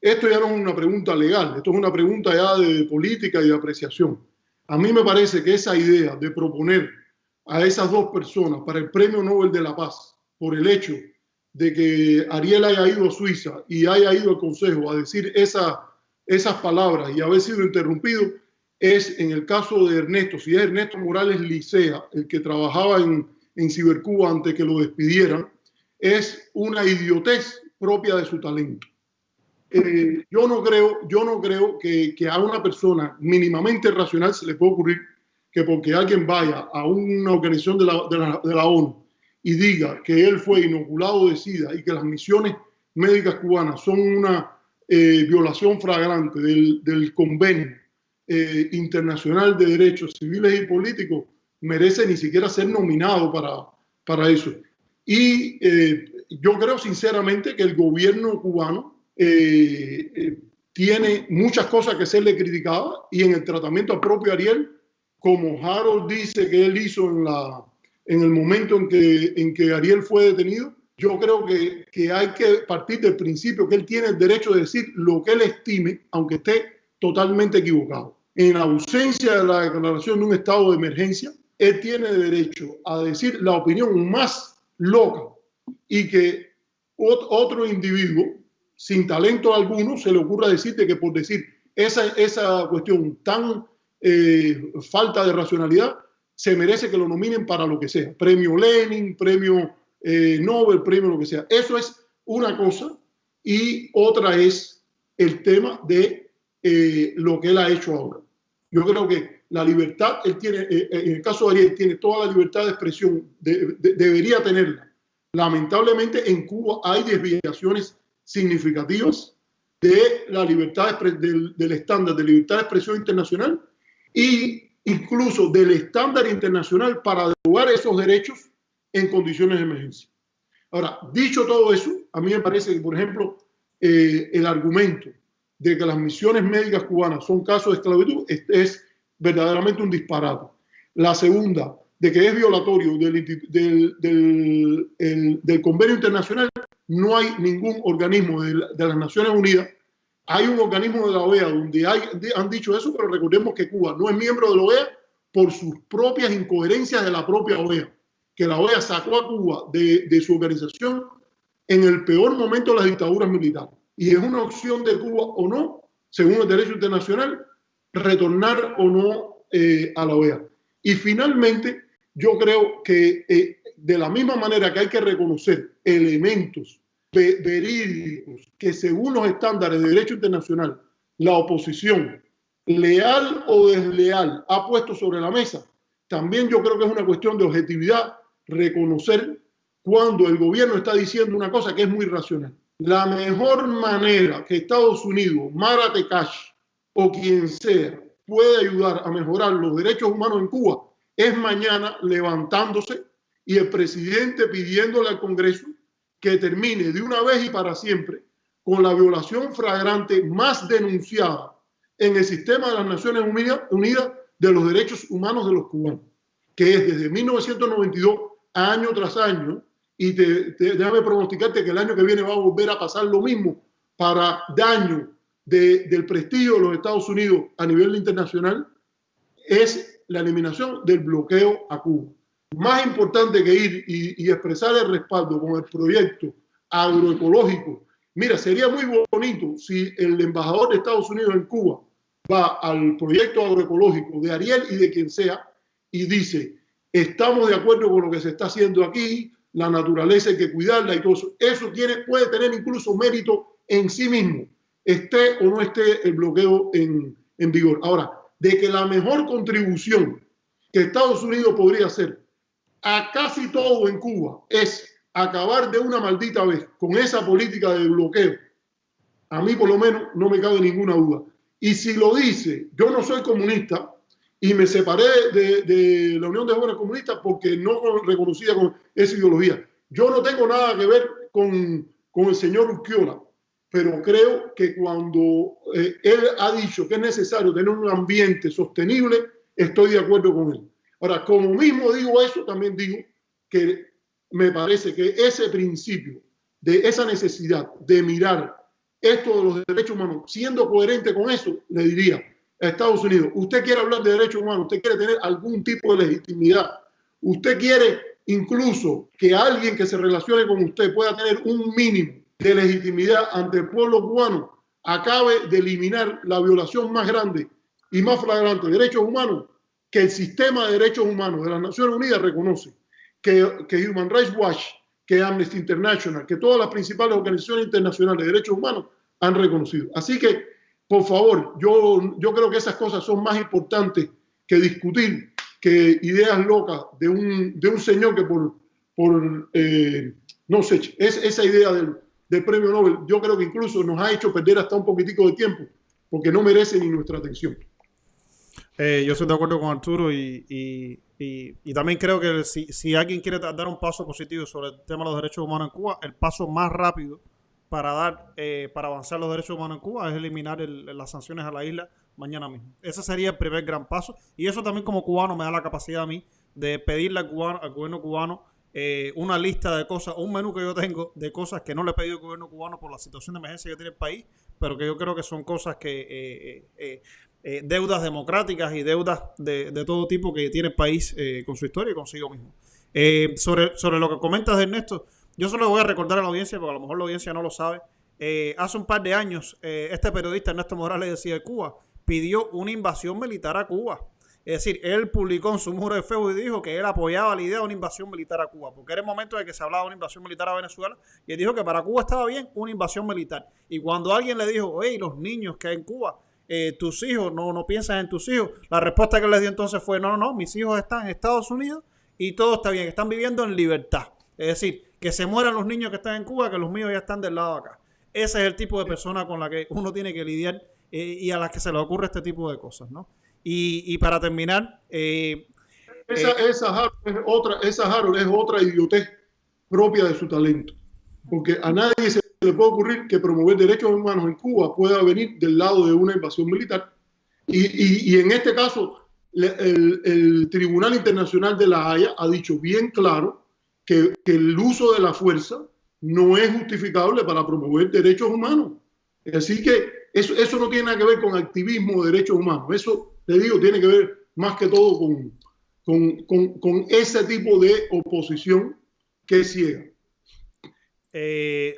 [SPEAKER 4] Esto ya no es una pregunta legal, esto es una pregunta ya de política y de apreciación. A mí me parece que esa idea de proponer a esas dos personas para el Premio Nobel de la Paz por el hecho de que Ariel haya ido a Suiza y haya ido al Consejo a decir esas palabras y haber sido interrumpido, es en el caso de Ernesto, si es Ernesto Morales Licea, el que trabajaba en Cibercuba antes que lo despidieran, es una idiotez propia de su talento. Yo no creo que a una persona mínimamente racional se le pueda ocurrir que porque alguien vaya a una organización de la ONU y diga que él fue inoculado de SIDA y que las misiones médicas cubanas son una violación flagrante del convenio internacional de derechos civiles y políticos, merece ni siquiera ser nominado para eso. Y yo creo sinceramente que el gobierno cubano tiene muchas cosas que serle criticadas y en el tratamiento al propio Ariel, como Harold dice que él hizo en el momento en que Ariel fue detenido, yo creo que hay que partir del principio que él tiene el derecho de decir lo que él estime, aunque esté totalmente equivocado. En ausencia de la declaración de un estado de emergencia, él tiene derecho a decir la opinión más loca y que otro individuo sin talento alguno se le ocurra decirte que por decir esa cuestión tan falta de racionalidad se merece que lo nominen para lo que sea, premio Lenin, premio Nobel, premio lo que sea. Eso es una cosa y otra es el tema de lo que él ha hecho ahora. Yo creo que la libertad, él tiene, en el caso de Ariel, tiene toda la libertad de expresión, debería tenerla. Lamentablemente en Cuba hay desviaciones significativas de la libertad del estándar de libertad de expresión internacional e incluso del estándar internacional para derogar esos derechos en condiciones de emergencia. Ahora, dicho todo eso, a mí me parece que, por ejemplo, el argumento de que las misiones médicas cubanas son casos de esclavitud es verdaderamente un disparate. La segunda, de que es violatorio del convenio internacional, no hay ningún organismo de las Naciones Unidas Hay un organismo de la OEA donde han dicho eso, pero recordemos que Cuba no es miembro de la OEA por sus propias incoherencias de la propia OEA, que la OEA sacó a Cuba de su organización en el peor momento de las dictaduras militares. Y es una opción de Cuba o no, según el derecho internacional, retornar o no a la OEA. Y finalmente, yo creo que de la misma manera que hay que reconocer elementos verídicos que según los estándares de derecho internacional la oposición, leal o desleal, ha puesto sobre la mesa, también yo creo que es una cuestión de objetividad reconocer cuando el gobierno está diciendo una cosa que es muy racional. La mejor manera que Estados Unidos, Mara Tekashi o quien sea puede ayudar a mejorar los derechos humanos en Cuba es mañana levantándose y el presidente pidiéndole al Congreso que termine de una vez y para siempre con la violación flagrante más denunciada en el sistema de las Naciones Unidas de los derechos humanos de los cubanos, que es desde 1992 año tras año, y déjame pronosticarte que el año que viene va a volver a pasar lo mismo para daño del prestigio de los Estados Unidos a nivel internacional, es la eliminación del bloqueo a Cuba. Más importante que ir y expresar el respaldo con el proyecto agroecológico. Mira, sería muy bonito si el embajador de Estados Unidos en Cuba va al proyecto agroecológico de Ariel y de quien sea y dice, estamos de acuerdo con lo que se está haciendo aquí, la naturaleza hay que cuidarla y todo eso. Eso puede tener incluso mérito en sí mismo, esté o no esté el bloqueo en vigor. Ahora, de que la mejor contribución que Estados Unidos podría hacer a casi todo en Cuba es acabar de una maldita vez con esa política de bloqueo, a mí por lo menos no me cabe ninguna duda. Y si lo dice, yo no soy comunista y me separé de la Unión de Jóvenes Comunistas porque no reconocía con esa ideología. Yo no tengo nada que ver con el señor Urquiola, pero creo que cuando él ha dicho que es necesario tener un ambiente sostenible, estoy de acuerdo con él. Ahora, como mismo digo eso, también digo que me parece que ese principio de esa necesidad de mirar esto de los derechos humanos, siendo coherente con eso, le diría a Estados Unidos, usted quiere hablar de derechos humanos, usted quiere tener algún tipo de legitimidad, usted quiere incluso que alguien que se relacione con usted pueda tener un mínimo de legitimidad ante el pueblo cubano, acabe de eliminar la violación más grande y más flagrante de derechos humanos que el sistema de derechos humanos de las Naciones Unidas reconoce, que Human Rights Watch, que Amnesty International, que todas las principales organizaciones internacionales de derechos humanos han reconocido. Así que, por favor, yo creo que esas cosas son más importantes que discutir que ideas locas de un señor que no sé, esa idea del premio Nobel, yo creo que incluso nos ha hecho perder hasta un poquitico de tiempo, porque no merece ni nuestra atención.
[SPEAKER 2] Yo estoy de acuerdo con Arturo y también creo que si alguien quiere dar un paso positivo sobre el tema de los derechos humanos en Cuba, el paso más rápido para avanzar los derechos humanos en Cuba es eliminar las sanciones a la isla mañana mismo. Ese sería el primer gran paso y eso también como cubano me da la capacidad a mí de pedirle al gobierno cubano una lista de cosas, un menú que yo tengo de cosas que no le he pedido al gobierno cubano por la situación de emergencia que tiene el país, pero que yo creo que son cosas que deudas democráticas y deudas de todo tipo que tiene el país con su historia y consigo mismo. Sobre lo que comentas de Ernesto, yo solo voy a recordar a la audiencia, porque a lo mejor la audiencia no lo sabe. Hace un par de años, este periodista Ernesto Morales decía de Cuba, pidió una invasión militar a Cuba. Es decir, él publicó en su muro de Facebook y dijo que él apoyaba la idea de una invasión militar a Cuba, porque era el momento de que se hablaba de una invasión militar a Venezuela, y él dijo que para Cuba estaba bien una invasión militar. Y cuando alguien le dijo, hey, los niños que hay en Cuba, tus hijos, no piensas en tus hijos, la respuesta que él les dio entonces fue, no, mis hijos están en Estados Unidos y todo está bien, están viviendo en libertad. Es decir, que se mueran los niños que están en Cuba, que los míos ya están del lado de acá. Ese es el tipo de persona con la que uno tiene que lidiar y a las que se le ocurre este tipo de cosas, ¿no? Y para terminar...
[SPEAKER 4] Esa Harold es otra idiotez propia de su talento, porque a nadie se le puede ocurrir que promover derechos humanos en Cuba pueda venir del lado de una invasión militar. Y en este caso, el Tribunal Internacional de la Haya ha dicho bien claro que el uso de la fuerza no es justificable para promover derechos humanos. Así que Eso no tiene nada que ver con activismo de derechos humanos. Eso, te digo, tiene que ver más que todo con ese tipo de oposición que es ciega.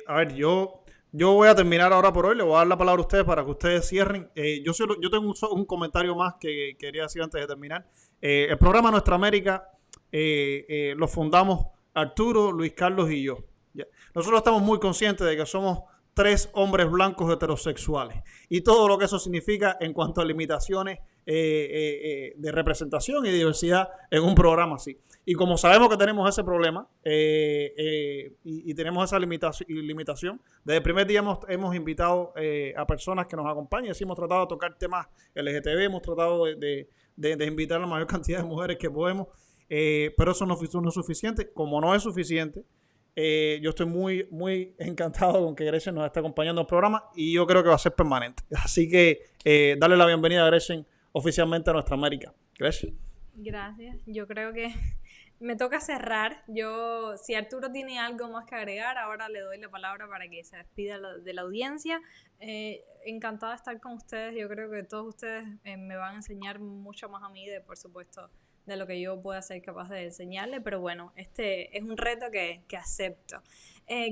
[SPEAKER 2] A ver, yo voy a terminar ahora por hoy. Le voy a dar la palabra a ustedes para que ustedes cierren. Yo tengo un comentario más que quería decir antes de terminar. El programa Nuestra América lo fundamos Arturo, Luis Carlos y yo. ¿Ya? Nosotros estamos muy conscientes de que somos 3 hombres blancos heterosexuales y todo lo que eso significa en cuanto a limitaciones de representación y diversidad en un programa así. Y como sabemos que tenemos ese problema y tenemos esa limitación, desde el primer día hemos invitado a personas que nos acompañen. Así hemos tratado de tocar temas LGTB, hemos tratado de invitar a la mayor cantidad de mujeres que podemos, pero eso no es suficiente. Como no es suficiente, yo estoy muy encantado con que Gretchen nos esté acompañando en el programa y yo creo que va a ser permanente. Así que darle la bienvenida a Gretchen oficialmente a Nuestra América. Gretchen.
[SPEAKER 3] Gracias. Yo creo que me toca cerrar. Si Arturo tiene algo más que agregar, ahora le doy la palabra para que se despida de la audiencia. Encantada de estar con ustedes. Yo creo que todos ustedes me van a enseñar mucho más a mí, por supuesto, de lo que yo pueda ser capaz de enseñarle, pero bueno, este es un reto que acepto.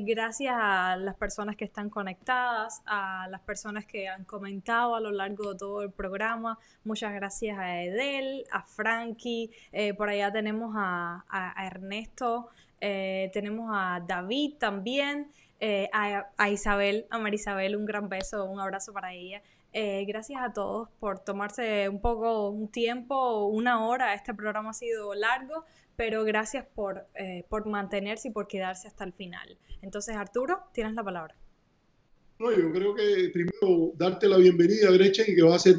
[SPEAKER 3] Gracias a las personas que están conectadas, a las personas que han comentado a lo largo de todo el programa. Muchas gracias a Edel, a Frankie, por allá tenemos a Ernesto, tenemos a David también, a Isabel, a Marisabel, un gran beso, un abrazo para ella. Gracias a todos por tomarse un tiempo, 1 hora. Este programa ha sido largo, pero gracias por mantenerse y por quedarse hasta el final. Entonces, Arturo, tienes la palabra.
[SPEAKER 4] No, yo creo que primero darte la bienvenida, Gretchen, y que va a ser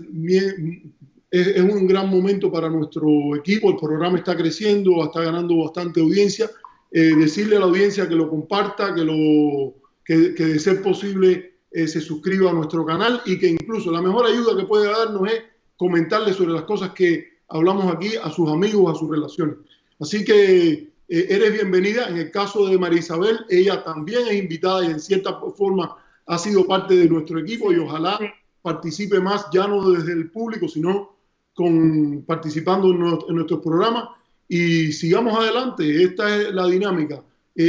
[SPEAKER 4] es un gran momento para nuestro equipo. El programa está creciendo, está ganando bastante audiencia. Decirle a la audiencia que lo comparta, que de ser posible se suscriba a nuestro canal y que incluso la mejor ayuda que puede darnos es comentarle sobre las cosas que hablamos aquí a sus amigos, a sus relaciones. Así que eres bienvenida. En el caso de María Isabel, ella también es invitada y en cierta forma ha sido parte de nuestro equipo y ojalá participe más, ya no desde el público, sino participando en nuestros programas. Y sigamos adelante. Esta es la dinámica.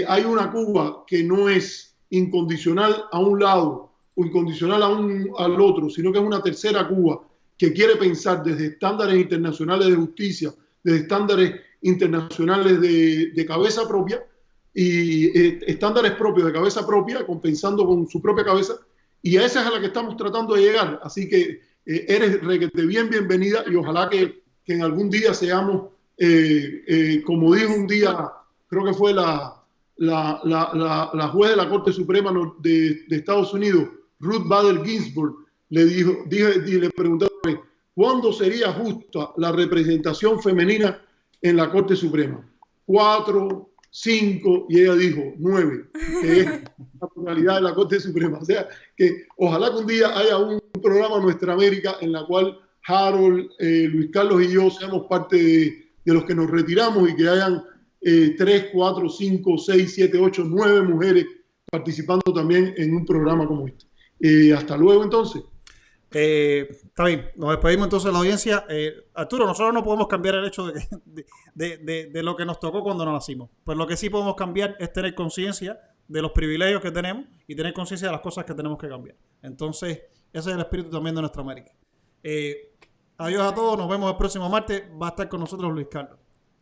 [SPEAKER 4] Hay una Cuba que no es incondicional a un lado o incondicional al otro, sino que es una tercera Cuba que quiere pensar desde estándares internacionales de justicia, desde estándares internacionales de cabeza propia y estándares propios de cabeza propia, pensando con su propia cabeza, y a esa es a la que estamos tratando de llegar. Así que eres requete bienvenida y ojalá que en algún día seamos, como dijo un día, creo que fue la juez de la Corte Suprema de Estados Unidos, Ruth Bader Ginsburg, le preguntó ¿cuándo sería justa la representación femenina en la Corte Suprema? 4, 5, y ella dijo 9, que es la pluralidad de la Corte Suprema. O sea, que ojalá que un día haya un programa Nuestra América en la cual Harold, Luis Carlos y yo seamos parte de los que nos retiramos y que hayan 3, 4, 5, 6, 7, 8, 9 mujeres participando también en un programa como este. Hasta luego entonces.
[SPEAKER 2] Está bien, nos despedimos entonces de la audiencia. Arturo, nosotros no podemos cambiar el hecho de lo que nos tocó cuando nos nacimos. Pues lo que sí podemos cambiar es tener conciencia de los privilegios que tenemos y tener conciencia de las cosas que tenemos que cambiar. Entonces, ese es el espíritu también de Nuestra América. Adiós a todos, nos vemos el próximo martes. Va a estar con nosotros Luis Carlos.